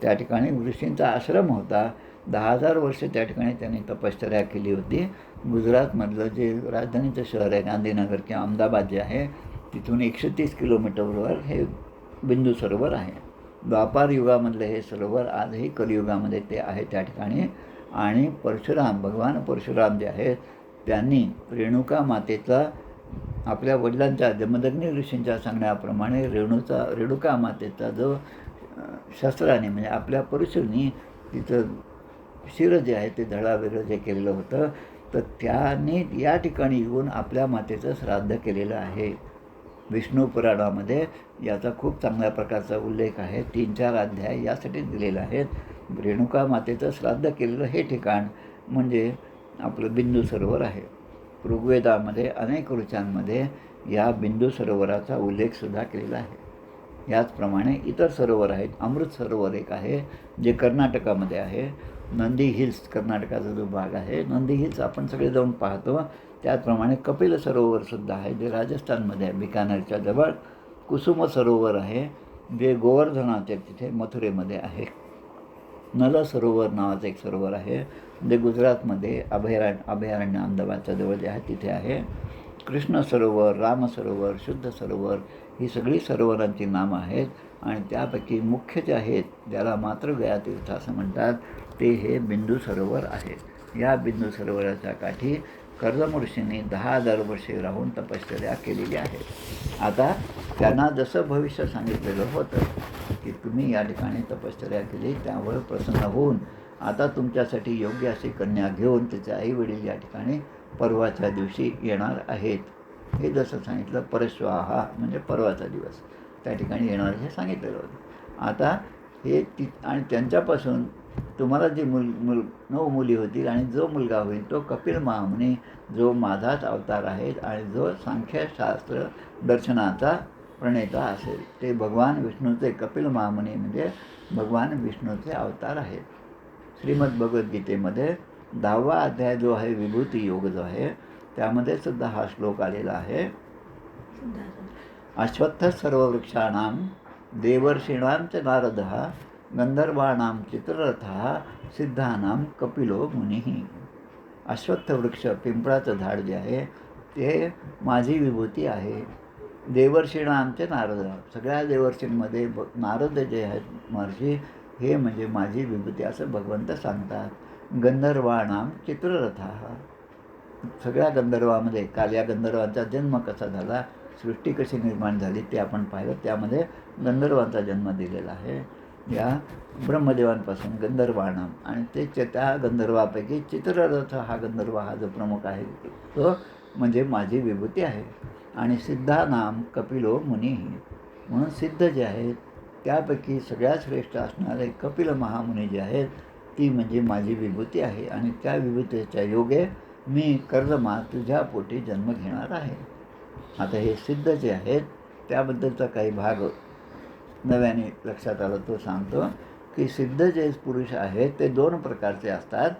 त्या ठिकाणी ऋषींचा आश्रम होता. 10,000 वर्षे त्या ठिकाणी त्यांनी तपश्चर्या केली होती. गुजरातमधलं जे राजधानीचं शहर आहे गांधीनगर किंवा अहमदाबाद जे आहे तिथून 130 किलोमीटरवर हे बिंदू सरोवर आहे. द्वापार युगामधलं हे सरोवर आजही कलियुगामध्ये ते आहे त्या ठिकाणी. आणि भगवान परशुराम जे आहेत त्यांनी रेणुका मातेचा आपल्या वडिलांच्या जमदग्नी ऋषींच्या सांगण्याप्रमाणे रेणुका मातेचा जो शस्त्राने म्हणजे आपल्या परशुनी तिचं शिर जे आहे ते धडा वेगळं जे केलेलं होतं, तर त्याने या ठिकाणी येऊन आपल्या मातेचं श्राद्ध केलेलं आहे. विष्णू पुराणामध्ये याचा खूप चांगल्या प्रकारचा उल्लेख आहे. 3-4 अध्याय यासाठी दिलेले आहेत. रेणुका मातेचं श्राद्ध केलेलं हे ठिकाण म्हणजे आपलं बिंदू सरोवर आहे. ऋग्वेदामध्ये अनेक ऋचांमध्ये या बिंदू सरोवराचा उल्लेखसुद्धा केलेला आहे. याचप्रमाणे इतर सरोवर आहेत. अमृत सरोवर एक आहे जे कर्नाटकामध्ये आहे. नंदी हिल्स कर्नाटकाचा जो भाग आहे, नंदी हिल्स आपण सगळे जाऊन पाहतो. त्याचप्रमाणे कपिल सरोवरसुद्धा आहे जे राजस्थानमध्ये आहे, बिकानेरच्या जवळ. कुसुम सरोवर आहे जे गोवर्धनाच्या तिथे मथुरेमध्ये आहे. नल सरोवर नावाचं एक सरोवर आहे जे गुजरातमध्ये अभयारण्य अहमदाबादच्या जवळ जे आहे तिथे आहे. कृष्ण सरोवर, राम सरोवर, शुद्ध सरोवर ही सगळी सरोवरांची नावं आहेत. आणि त्यापैकी मुख्य जे आहेत ज्याला मातृगया तीर्थ असं म्हणतात ते हे बिंदू सरोवर आहे. या बिंदू सरोवराच्या काठी कर्दम ऋषींनी 10,000 वर्षे राहून तपश्चर्या केलेली आहे. आता त्यांना जसं भविष्य सांगितलेलं होतं की तुम्ही या ठिकाणी तपश्चर्या केली, त्यावर प्रसन्न होऊन आता तुमच्यासाठी योग्य अशी कन्या घेऊन तिचे आईवडील या ठिकाणी परवाच्या दिवशी येणार आहेत. हे जसं सांगितलं, परश्वाहा म्हणजे परवाचा दिवस त्या ठिकाणी येणार हे सांगितलेलं होतं. आता हे आणि त्यांच्यापासून तुम्हाला जी 9 मुली होतील आणि जो मुलगा होईल तो कपिल महामुनी, जो माझाच अवतार आहे आणि जो सांख्यशास्त्र दर्शनाचा प्रणेता असेल. ते भगवान विष्णूचे कपिल महामुनी म्हणजे भगवान विष्णूचे अवतार आहेत. श्रीमद भगवद्गीतेमध्ये 10वा अध्याय जो आहे विभूती योग जो आहे त्यामध्ये सुद्धा हा श्लोक आलेला आहे. अश्वत्थ सर्ववृक्षाणां देवर्षीणांच नारदः गंधर्वाणां चित्ररथः सिद्धानां कपिलो मुनिः. अश्वत्थ वृक्ष पिंपळाचं झाड जे आहे ते माझी विभूती आहे. देवर्षीणांचे नारद, सगळ्या देवर्षींमध्ये नारद जे आहेत महर्षी हे म्हणजे माझी विभूती असं भगवंत सांगतात. गंधर्वाणां चित्ररथः, सगळ्या गंधर्वामध्ये काल या गंधर्वांचा जन्म कसा झाला, सृष्टी कशी निर्माण झाली ते आपण पाहिलं. त्यामध्ये गंधर्वांचा जन्म दिलेला आहे या ब्रह्मदेवांपासून गंधर्वाणां. आणि ते त्या गंधर्वापैकी चित्ररथ हा गंधर्व हा जो प्रमुख आहे तो म्हणजे माझी विभूती आहे. आणि सिद्धानां कपिलो मुनी, म्हणून सिद्ध जे आहेत त्यापैकी सगळ्यात श्रेष्ठ असणारे कपिल महामुनी जे आहेत ती म्हणजे माझी विभूती आहे. आणि त्या विभूतीच्या योगे मी कर्दमा तुझ्या पोटी जन्म घेणार आहे. आता हे सिद्ध जे आहेत त्याबद्दलचा काही भाग नव्याने लक्षात आला तो सांगतो की सिद्ध जे पुरुष आहेत ते 2 प्रकारचे असतात.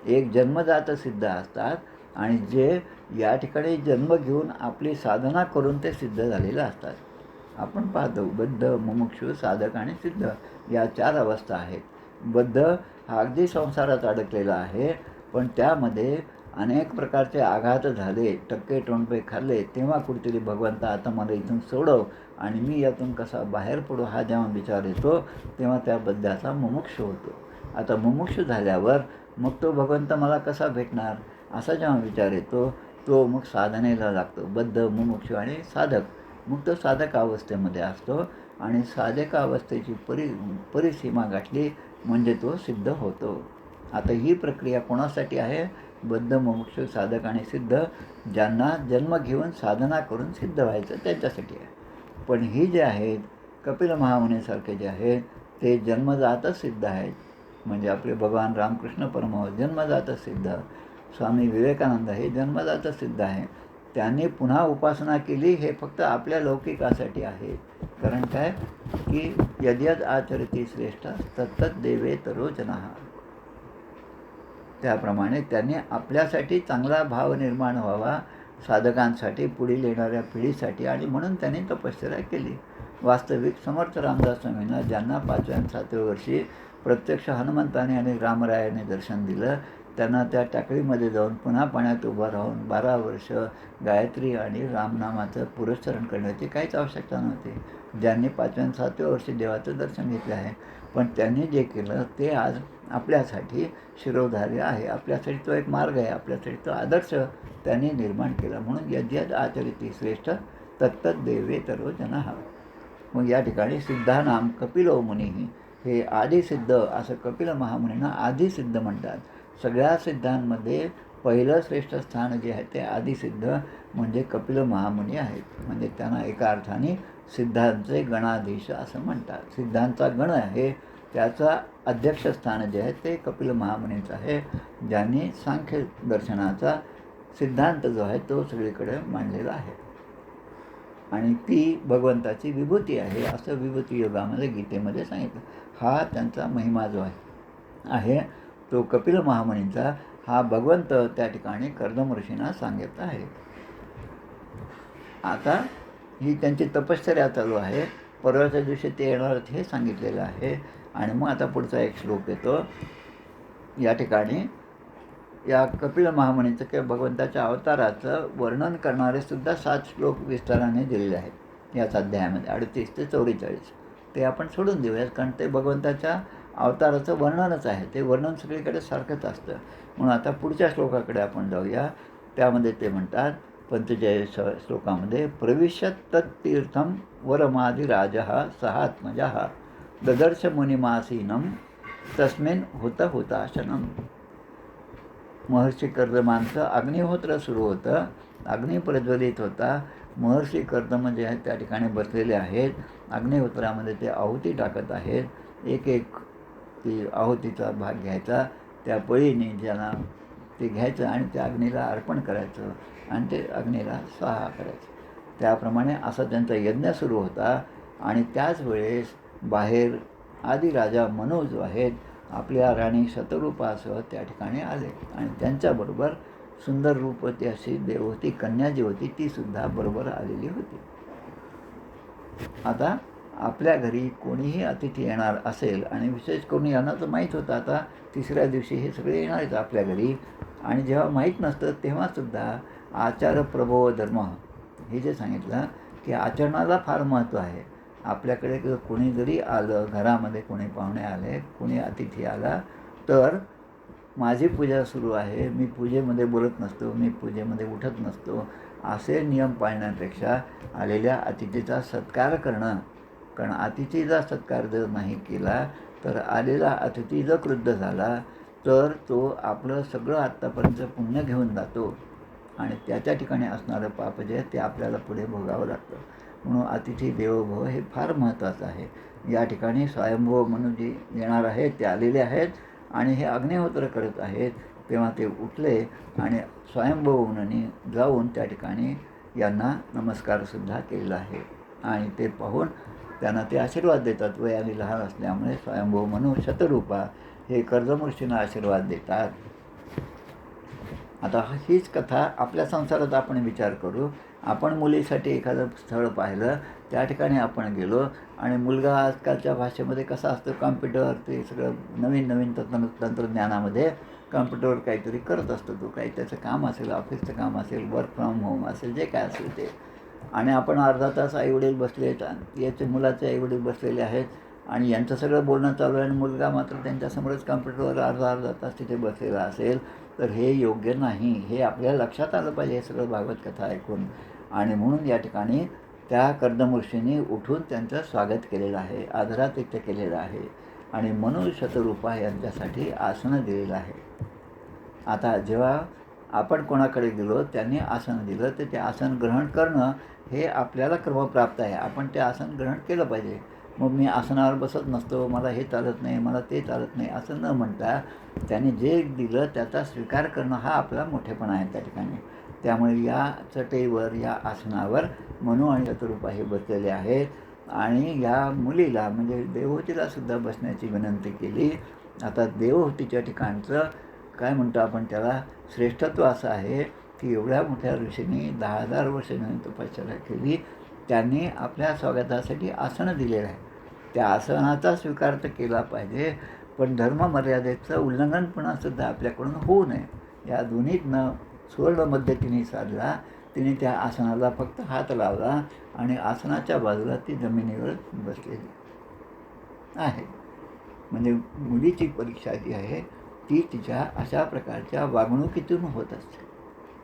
एक जन्मजात सिद्ध असतात आणि जे या ठिकाणी जन्म घेऊन आपली साधना करून ते सिद्ध झालेले असतात. आपण पाहतो बद्ध, मुमुक्षु, साधक आणि सिद्ध या 4 अवस्था आहेत. बद्ध हा अगदी संसारात अडकलेला आहे, पण त्यामध्ये अनेक प्रकारचे आघात झाले, टक्के टोणपे खाल्ले, तेव्हा कुठेतरी भगवंता आता मला इथून सोडव आणि मी यातून कसा बाहेर पडू हा जेव्हा विचार येतो तेव्हा त्या बद्धाचा मुमुक्ष होतो. आता मुमुक्षू झाल्यावर मग तो भगवंत मला कसा भेटणार असा जेव्हा विचार येतो तो मग साधनेला लागतो. बद्ध, मुमुक्षू आणि साधक. मग तो साधक अवस्थेमध्ये असतो आणि साधक अवस्थेची परिसीमा गाठली म्हणजे तो सिद्ध होतो. आता ही प्रक्रिया कोणासाठी आहे? बद्ध, मुमुक्षू, साधक आणि सिद्ध, ज्यांना जन्म घेऊन साधना करून सिद्ध व्हायचं त्यांच्यासाठी आहे. पण ही जे आहेत कपिल महामुनीसारखे जे आहेत ते जन्मजातच सिद्ध आहेत. म्हणजे आपले भगवान रामकृष्ण परमहंस जन्मजातच सिद्ध, स्वामी विवेकानंद हे जन्मजातच सिद्ध आहे. त्यांनी पुन्हा उपासना केली हे फक्त आपल्या लौकिकासाठी आहे. कारण काय की यद्यद आचरती श्रेष्ठ तत्तत् देवे तरोजनः. त्याप्रमाणे त्यांनी आपल्यासाठी चांगला भाव निर्माण व्हावा, साधकांसाठी, पुढील येणाऱ्या पिढीसाठी, आणि म्हणून त्यांनी तपश्चर्या केली. वास्तविक समर्थ रामदास स्वामींना ज्यांना 5व्या आणि 7व्या वर्षी प्रत्यक्ष हनुमंताने आणि रामरायाने दर्शन दिलं त्यांना त्या टाकळीमध्ये जाऊन पुन्हा पाण्यात उभं राहून 12 वर्ष गायत्री आणि रामनामाचं पुरस्चरण करण्याची काहीच आवश्यकता नव्हती. ज्यांनी 5व्या आणि 7व्या वर्षी देवाचं दर्शन घेतलं आहे, पण त्यांनी जे केलं ते आज आपल्यासाठी शिरोधार्य आहे. आपल्यासाठी तो एक मार्ग आहे, आपल्यासाठी तो आदर्श त्यांनी निर्माण केला. म्हणून यद्यद आचरिती श्रेष्ठ तत्तत् देवे तरोजनः. मग या ठिकाणी सिद्धानाम कपिलो मुनिः हे आदिसिद्ध असं कपिल महामुनींना आदिसिद्ध म्हणतात. सगळ्या सिद्धांमध्ये पहिलं श्रेष्ठ स्थान जे आहे ते आदिसिद्ध म्हणजे कपिल महामुनी आहेत. म्हणजे त्यांना एका अर्थाने सिद्धांचे गणाधीश असं म्हणतात. सिद्धांचा गण आहे त्याचा अध्यक्षस्थान जे आहे ते कपिल महामुनींचं आहे, ज्यांनी सांख्य दर्शनाचा सिद्धांत जो आहे तो सगळीकडे मांडलेला आहे. आणि ती भगवंताची विभूती आहे असं विभूती योगामध्ये गीतेमध्ये सांगितलं. हा त्यांचा महिमा जो आहे तो कपिल महामुनींचा हा भगवंत त्या ठिकाणी कर्दम ऋषींना सांगत आहे. आता ही त्यांची तपश्चर्या चालू आहे. परवाच्या दिवशी ते येणार हे सांगितलेलं आहे. आणि मग आता पुढचा एक श्लोक येतो. या ठिकाणी या कपिल महामुनीचं किंवा भगवंताच्या अवताराचं वर्णन करणारे सुद्धा 7 श्लोक विस्ताराने दिलेले आहेत याच अध्यायामध्ये 38 ते 44. ते आपण सोडून देऊयात कारण ते भगवंताच्या अवताराचं वर्णनच आहे. ते वर्णन सगळीकडे सारखंच असतं. म्हणून आता पुढच्या श्लोकाकडे आपण जाऊया. त्यामध्ये ते म्हणतात 45 श्लोकामध्ये प्रविश्य तत्तीर्थम वरमादिराजः सहात्मजः ददर्श मुनिमासीनम तस्मिन् हुताशनम. महर्षी कर्दमांचं अग्निहोत्र सुरू होतं. अग्नी प्रज्वलित होता. महर्षी कर्दम जे आहेत त्या ठिकाणी बसलेले आहेत. अग्निहोत्रामध्ये ते आहुती टाकत आहेत. एक एक ती आहुतीचा भाग घ्यायचा, त्या पळीने ज्याला ते घ्यायचं आणि त्या अग्नीला अर्पण करायचं आणि ते अग्नीला स्वाहा करायचं. त्याप्रमाणे असा त्यांचा यज्ञ सुरू होता. आणि त्याच वेळेस बाहेर आदिराजा मनू जो आहेत आपल्या राणी शतरूपासह त्या ठिकाणी आले आणि त्यांच्याबरोबर सुंदर रूपवती अशी देववती कन्या जी होती ती सुद्धा बरोबर आलेली होती. आता आपल्या घरी कोणीही अतिथी येणार असेल आणि विशेष करून यांना तर माहीत होतं आता 3ऱ्या दिवशी हे सगळे येणार आहेत आपल्या घरी. आणि जेव्हा माहीत नसतं तेव्हासुद्धा आचार प्रभो धर्म हे जे सांगितलं की आचरणाला फार महत्त्व आहे. आपल्याकडे कोणी जरी आलं, घरामध्ये कोणी पाहुणे आले, कोणी अतिथी आला तर माझी पूजा सुरू आहे, मी पूजेमध्ये बोलत नसतो, मी पूजेमध्ये उठत नसतो, असे नियम पाळण्यापेक्षा आलेल्या अतिथीचा सत्कार करणं. कारण अतिथीचा सत्कार जर नाही केला तर आलेला अतिथी जर क्रुद्ध झाला तर तो आपलं सगळं आत्तापर्यंत पुण्य घेऊन जातो आणि त्याच्या ठिकाणी असणारं पाप जे आहे ते आपल्याला पुढे भोगावं लागतं. म्हणून अतिथी देवोभव हे फार महत्त्वाचं आहे. या ठिकाणी स्वयंभू म्हणून जे येणार आहेत ते आलेले आहेत आणि हे अग्निहोत्र करत आहेत. तेव्हा ते उठले आणि स्वयंभू म्हणून जाऊन त्या ठिकाणी यांना नमस्कारसुद्धा केलेला आहे. आणि ते पाहून त्यांना ते आशीर्वाद देतात. वयाने लहान असल्यामुळे स्वयंभू म्हणून शतरूपा हे कर्दमऋषींना आशीर्वाद देतात. आता हीच कथा आपल्या संसारात आपण विचार करू. आपण मुलीसाठी एखादं स्थळ पाहिलं, त्या ठिकाणी आपण गेलो आणि मुलगा आजकालच्या भाषेमध्ये कसा असतो, कॉम्प्युटर ते सगळं नवीन नवीन तंत्रज्ञानामध्ये कॉम्प्युटरवर काहीतरी करत असतो. तो काही त्याचं काम असेल, ऑफिसचं काम असेल, वर्क फ्रॉम होम असेल, जे काय असेल ते. आणि आपण अर्धा तास आईवडील बसले आहेत, याचे मुलाचे आईवडील बसलेले आहेत आणि यांचं सगळं बोलणं चालू आहे आणि मुलगा मात्र त्यांच्यासमोरच कम्प्युटरवर अर्धा तास तिथे बसलेला असेल, तर हे योग्य नाही. हे आपल्या लक्षात आलं पाहिजे हे सगळं भागवत कथा ऐकून. आणि म्हणून या ठिकाणी त्या कर्दमऋषींनी उठून त्यांचं स्वागत केलेलं आहे, आदरातिथ्य केलेलं आहे आणि मनु शतरूपा यांच्यासाठी आसनं दिलेलं आहे. आता जेव्हा आपण कोणाकडे गेलो, त्यांनी आसन दिलं, तर ते आसन ग्रहण करणं हे आपल्याला क्रमप्राप्त आहे. आपण ते आसन ग्रहण केलं पाहिजे. मग मी आसनावर बसत नसतो, मला हे चालत नाही, मला ते चालत नाही असं न म्हणता त्यांनी जे दिलं त्याचा स्वीकार करणं हा आपला मोठेपणा आहे त्या ठिकाणी. त्यामुळे या चटईवर, या आसनावर मनु आणि शतरूपा हे बसलेले आहेत आणि या मुलीला म्हणजे देवहूतीला सुद्धा बसण्याची विनंती केली. आता देवहूतीच्या ठिकाणचं काय म्हणतो आपण त्याला, श्रेष्ठत्व असं आहे की एवढ्या मोठ्या ऋषींनी 10,000 वर्षांनी तपश्चर्या केली, त्यांनी आपल्या स्वागतासाठी आसनं दिलेलं आहे. त्या आसनाचा स्वीकार तर केला पाहिजे, पण धर्ममर्यादेचं उल्लंघनपणासुद्धा आपल्याकडून होऊ नये. या दोन्हीतनं सुवर्णमध्य तिने साधला. तिने त्या आसनाला फक्त हात लावला आणि आसनाच्या बाजूला ती जमिनीवर बसलेली आहे. म्हणजे मुलीची परीक्षा जी आहे ती तिच्या अशा प्रकारच्या वागणुकीतून होत असते.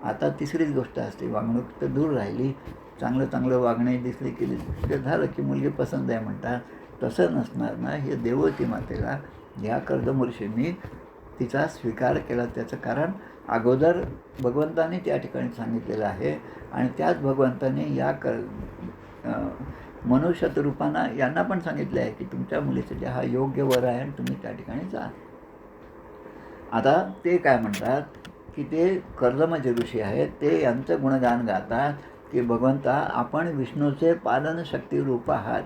आता तिसरीच गोष्ट असते, वागणूक तर दूर राहिली, चांगलं वागणे दिसले केली ते झालं की मुलगी पसंत आहे म्हणतात. तसं नसणार ना. हे देववती मातेला या कर्दमऋषींनी तिचा स्वीकार केला. त्याचं कारण अगोदर भगवंताने त्या ठिकाणी सांगितलेलं आहे आणि त्याच भगवंताने या मनु शतरूपांना यांना पण सांगितलं आहे की तुमच्या मुलीसाठी हा योग्य वर आहे आणि तुम्ही त्या ठिकाणी जा. आता ते काय म्हणतात की ते कर्दम जे ऋषी आहेत ते यांचं गुणगान गातात की भगवंता आपण विष्णूचे पालन शक्ती रूप आहात.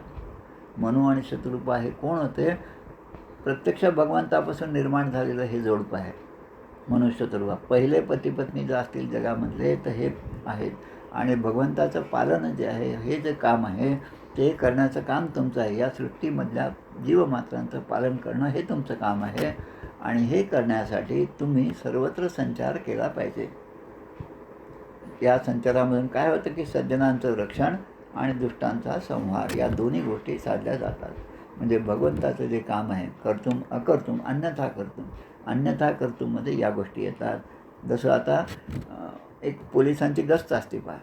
मनु आणि शतरूपा हे कोण होते? प्रत्यक्ष भगवंतापासून निर्माण झालेलं हे जोडपं आहे. मनु शतरूपा पहिले पती पत्नी जे असतील जगामधले तर हे आहेत आणि भगवंताचं पालन जे आहे हे जे काम आहे ते करण्याचं काम तुमचं आहे. या सृष्टीमधल्या जीवमात्रांचं पालन करणं हे तुमचं काम आहे आणि हे करण्यासाठी तुम्ही सर्वत्र संचार केला पाहिजे. या संचारामधून काय होतं की सज्जनांचं रक्षण आणि दुष्टांचा संहार या दोन्ही गोष्टी साधल्या जातात. म्हणजे भगवंताचं जे काम आहे कर्तुम अकर्तुम अन्यथा कर्तुममध्ये या गोष्टी येतात. जसं आता एक पोलिसांची गस्त असते पहा.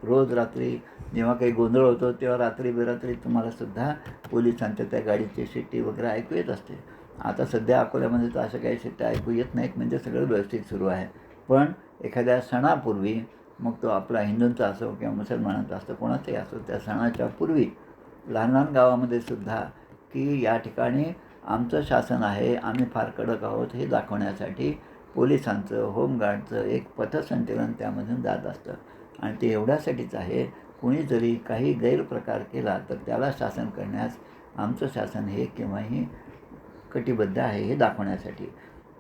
रोज रात्री जेव्हा काही गोंधळ होतो तेव्हा रात्री बेरात्री तुम्हालासुद्धा पोलिसांच्या त्या गाडीची शिट्टी वगैरे ऐकू येत असते. आता सध्या अकोल्यामध्ये तर असं काही शिट्ट्या ऐकू येत नाहीत, म्हणजे सगळं व्यवस्थित सुरू आहे. पण एखाद्या सणापूर्वी, मग तो आपला हिंदूंचा असो किंवा मुसलमानांचा असो कोणाचाही असो, त्या सणाच्या पूर्वी लहान लहान गावामध्ये सुद्धा की या ठिकाणी आमचं शासन आहे, आम्ही फार कडक आहोत हे दाखवण्यासाठी पोलिसांचं होमगार्डचं एक पथसंचलन त्यामधून जात असतं. आणि ते एवढ्यासाठीच आहे, कोणी जरी काही गैरप्रकार केला तर त्याला शासन करण्यास आमचं शासन हे केव्हाही कटिबद्ध आहे हे दाखवण्यासाठी.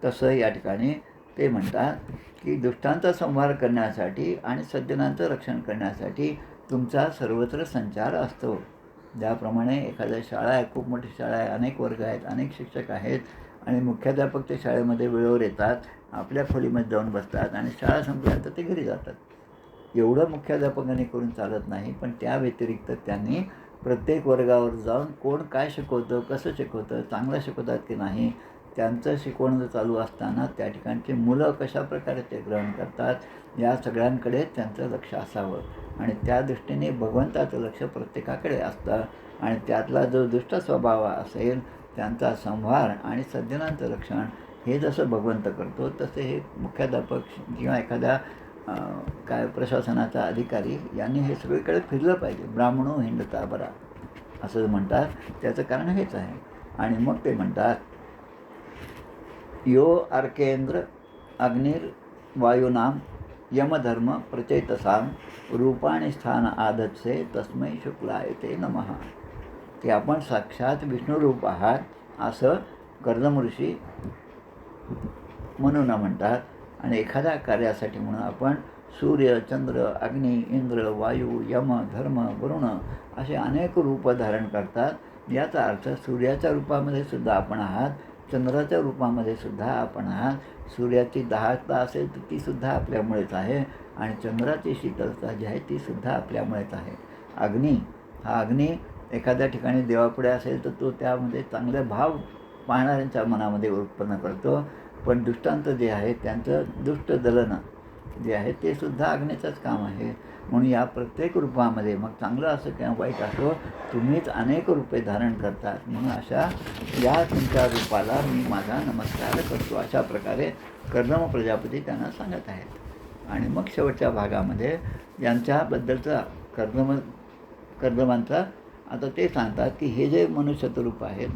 तसं या ठिकाणी ते म्हणतात की दुष्टांचा संहार करण्यासाठी आणि सज्जनांचं रक्षण करण्यासाठी तुमचा सर्वत्र संचार असतो. ज्याप्रमाणे एखाद्या शाळा आहे, खूप मोठी शाळा आहे, अनेक वर्ग आहेत, अनेक शिक्षक आहेत आणि मुख्याध्यापक ते शाळेमध्ये वेळेवर येतात, आपल्या खोलीमध्ये जाऊन बसतात आणि शाळा संपल्यानंतर ते घरी जातात. एवढं मुख्याध्यापकांनी करून चालत नाही, पण त्या व्यतिरिक्त त्यांनी प्रत्येक वर्गावर जाऊन कोण काय शिकवतं, कसं शिकवतं, चांगलं शिकवतात की नाही, त्यांचं शिकवणं चालू असताना त्या ठिकाणची मुलं कशाप्रकारे ते ग्रहण करतात या सगळ्यांकडे त्यांचं लक्ष असावं. आणि त्या दृष्टीने भगवंताचं लक्ष प्रत्येकाकडे असतं आणि त्यातला जो दुष्ट स्वभाव असेल त्यांचा संहार आणि सज्जनांचं रक्षण हे जसं भगवंत करतो तसे हे मुख्याध्यापक किंवा एखाद्या काय प्रशासनाचा अधिकारी यांनी हे सगळीकडे फिरलं पाहिजे. ब्राह्मणो हिंडता बरा असं म्हणतात. त्याचं कारण हेच आहे. आणि मग ते म्हणतात यो अर्केंद्र अग्निर वायुनाम यमधर्म प्रचेतसाम रूपाणी स्थान आदत्से तस्मै शुक्लायते नमः. की आपण साक्षात विष्णुरूप आहात असं कर्दम ऋषी मनुना म्हणतात. आणि एखाद्या कार्यासाठी म्हणून आपण सूर्य, चंद्र, अग्नी, इंद्र, वायू, यम, धर्म, वरुण असे अनेक रूप धारण करतात. याचा अर्थ सूर्याच्या रूपामध्ये सुद्धा आपण आहात, चंद्राच्या रूपामध्ये सुद्धा आपण आहात. सूर्याची दाहकता असेल तर तीसुद्धा आपल्यामुळेच आहे आणि चंद्राची शीतलता जी आहे तीसुद्धा आपल्यामुळेच आहे. अग्नी हा अग्नी एखाद्या ठिकाणी देवापुढे असेल तर तो त्यामध्ये चांगले भाव पाहणाऱ्यांच्या मनामध्ये उत्पन्न करतो. पण दुष्टांत जे आहे त्यांचं दुष्ट दलन जे आहे ते सुद्धा अग्नीचंच काम आहे. म्हणून या प्रत्येक रूपामध्ये मग चांगलं असो किंवा वाईट असो तुम्हीच अनेक रूपे धारण करतात. म्हणून अशा या तुमच्या रूपाला मी माझा नमस्कार करतो. अशा प्रकारे कर्दम प्रजापती त्यांना सांगत आहेत. आणि मग शेवटच्या भागामध्ये यांच्याबद्दलचा कर्दमांचा आता ते सांगतात की हे जे मनुष्यरूप आहेत,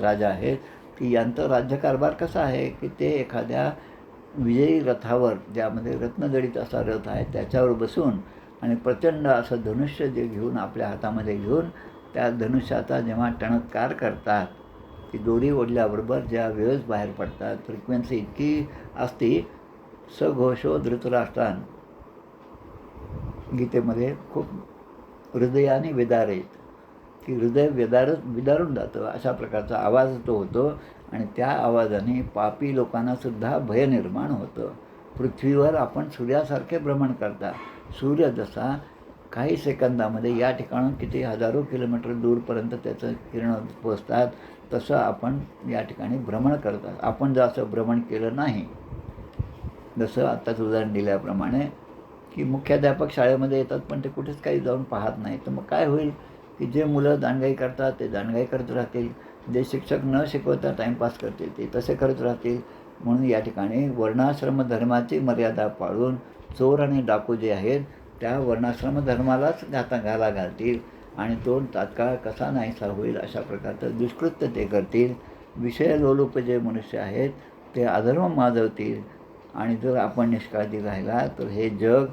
राजा आहेत, की यांचा राज्यकारभार कसा आहे की ते एखाद्या विजयी रथावर, ज्यामध्ये रत्नजडित असा रथ आहे, त्याच्यावर बसून आणि प्रचंड असं धनुष्य जे घेऊन आपल्या हातामध्ये घेऊन त्या धनुष्याचा जेव्हा टणत्कार करतात, ती दोरी ओढल्याबरोबर ज्या वेळेस बाहेर पडतात, फ्रिक्वेन्सी इतकी असते. सघोषो धृतराष्ट्रान गीतेमध्ये खूप हृदयाने विदारेत, की हृदय विदारून जातं अशा प्रकारचा आवाज तो होतो. आणि त्या आवाजाने पापी लोकांनासुद्धा भय निर्माण होतं. पृथ्वीवर आपण सूर्यासारखे भ्रमण करता. सूर्य जसा काही सेकंदामध्ये या ठिकाणून किती हजारो किलोमीटर दूरपर्यंत त्याचं किरण पोचतात, तसं आपण या ठिकाणी भ्रमण करतात. आपण जर असं भ्रमण केलं नाही, जसं आत्ताच उदाहरण दिल्याप्रमाणे की मुख्याध्यापक शाळेमध्ये येतात पण ते कुठेच काही जाऊन पाहत नाही, तर मग काय होईल की जे मुलं दांडगाई करतात ते दांडगाई करत राहतील, जे शिक्षक न शिकवता टाईमपास करतील ते तसे करत राहतील. म्हणून या ठिकाणी वर्णाश्रम धर्माची मर्यादा पाळून चोर आणि डाकू जे आहेत त्या वर्णाश्रम धर्मालाच घाला घालतील आणि तो तात्काळ कसा नाहीसा होईल अशा प्रकारचं दुष्कृत्य ते करतील. विषय लोलुप जे मनुष्य आहेत ते अधर्म माजवतील. आणि जर आपण निष्काळजी राहिला तर हे जग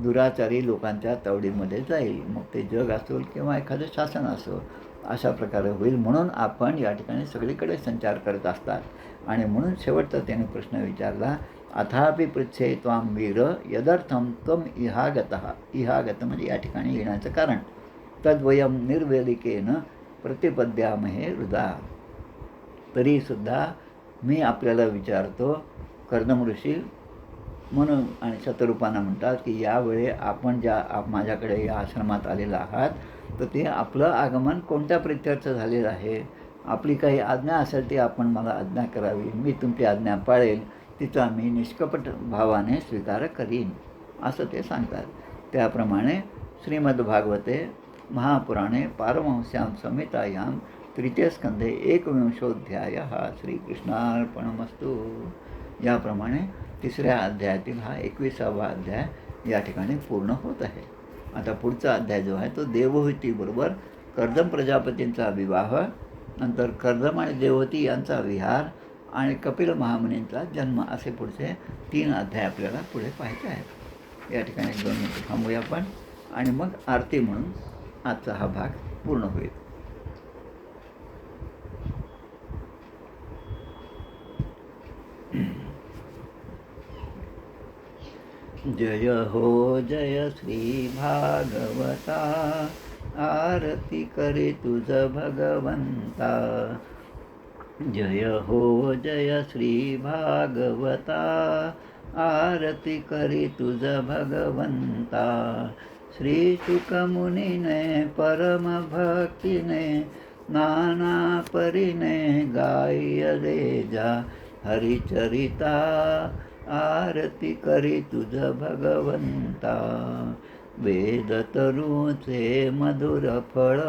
दुराचारी लोकांच्या तावडीमध्ये जाईल. मग ते जग असेल किंवा एखादं शासन असो, अशा प्रकारे होईल. म्हणून आपण या ठिकाणी सगळीकडे संचार करत असतात. आणि म्हणून शेवटचा त्याने प्रश्न विचारला, अथापि पृच्छे त्वां वीर यदर्थम त्वम इहागतः. इहागत म्हणजे या ठिकाणी येण्याचं कारण. तद्वयम निर्वेदिकेन प्रतिपद्यामहे हृदा. तरीसुद्धा मी आपल्याला विचारतो, कर्दम ऋषी म्हणून आणि शतरूपांना म्हणतात की यावेळी आपण ज्या माझ्याकडे या आश्रमात आलेला आहात, तर ते आपलं आगमन कोणत्या प्रित्यर्थ झालेलं आहे. आपली काही आज्ञा असेल ती आपण मला आज्ञा करावी, मी तुमची आज्ञा पाळेल, तिचा मी निष्कपट भावाने स्वीकार करीन, असं ते सांगतात. त्याप्रमाणे श्रीमद्भागवते महापुराणे पारमहंस्यां संहितायां तृतीय स्कंधे एकविंशोऽध्याय श्रीकृष्णार्पणमस्तु. याप्रमाणे तिसऱ्या अध्यायातील हा 21वा अध्याय या ठिकाणी पूर्ण होत आहे. आता पुढचा अध्याय जो आहे तो देवहूतीबरोबर कर्दम प्रजापतींचा विवाह, नंतर कर्दम आणि देवहूती यांचा विहार आणि कपिल महामुनींचा जन्म, असे पुढचे 3 अध्याय आपल्याला पुढे पाहायचे आहेत. या ठिकाणी 2 मिनिटं थांबूया आपण आणि मग आरती म्हणून आजचा हा भाग पूर्ण होईल. जय हो जय श्री भागवता, आरती करे तुझ भगवंता. जय हो जय श्री भागवता, आरती करी तुझ भगवंता. श्री शुकमुनीने परम भक्तीने नाना परीने गायले जा हरिचरिता. आरती करी तुझ भगवंता. वेद तरुचे मधुर फळ,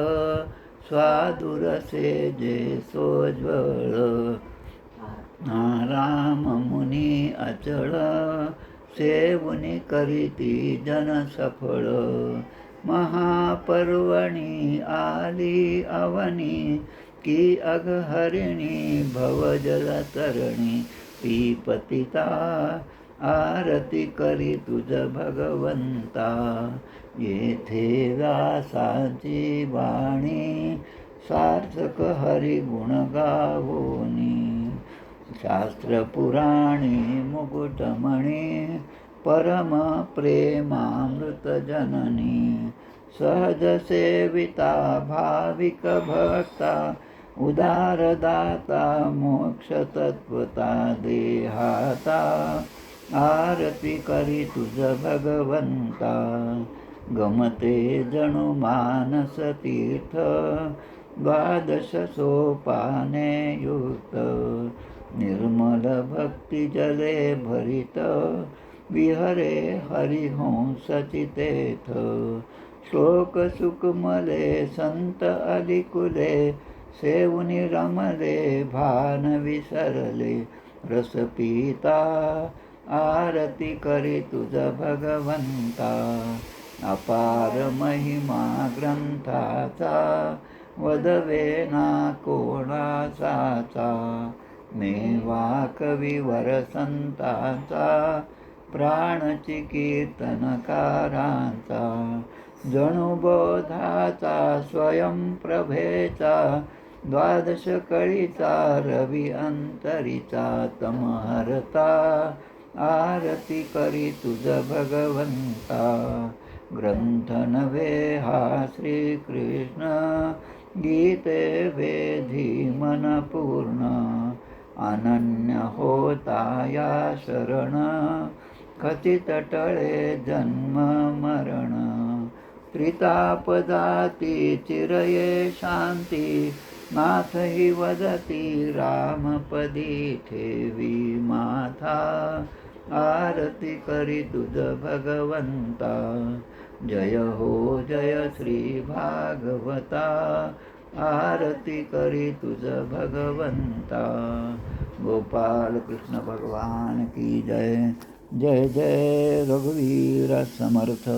स्वादुरसे जे सोज्वळ. राम मुनी अचळ, सेवुनी करीती जन सफळ. महापर्वणी आली अवनी, की अघहरिणी भवजल तरणी. ती पतिता आरती करी तुझ भगवंता. येथे व्यासाची वाणी, सार्थक हरिगुण गावोनी. शास्त्र पुराणी मुकुटमणी, परम प्रेमामृत जननी. सहज सेविता भाविक भक्ता, उदारदाता मोक्ष तत्वता देहाता. आरती करी तुझ भगवंता. गमते जणू मानस तीर्थ 12 सोपाने युक्त निर्मल भक्ती जले भरित विहरे हरिहंस चितेथ श्लोक सुकमले संत अलिकुले सेवुनी रमले भान विसरले रस पिता आरती करी तुझ भगवंता अपार महिमा ग्रंथाचा वदवे ना कोणासाचा मेवा कविवर संतांचा प्राणची कीर्तनकारांचा जणू बोधाचा स्वयंप्रभेचा 12 कळीचा रवी अंतरीचा तमहरता आरती करी तुझ भगवंता ग्रंथ नव्हे हा श्रीकृष्ण गीते वेधी मन पूर्ण अनन्य होता या शरण कथित टळे जन्म मरण त्रिताप जाती चिरये शांती नाथ ही वदती रामपदी ठेवी माथा आरती करी तुझ भगवंता जय हो जय श्री भागवता आरती करी तुझ भगवंता गोपाल कृष्ण भगवान की जय जय जय रघुवीर समर्थ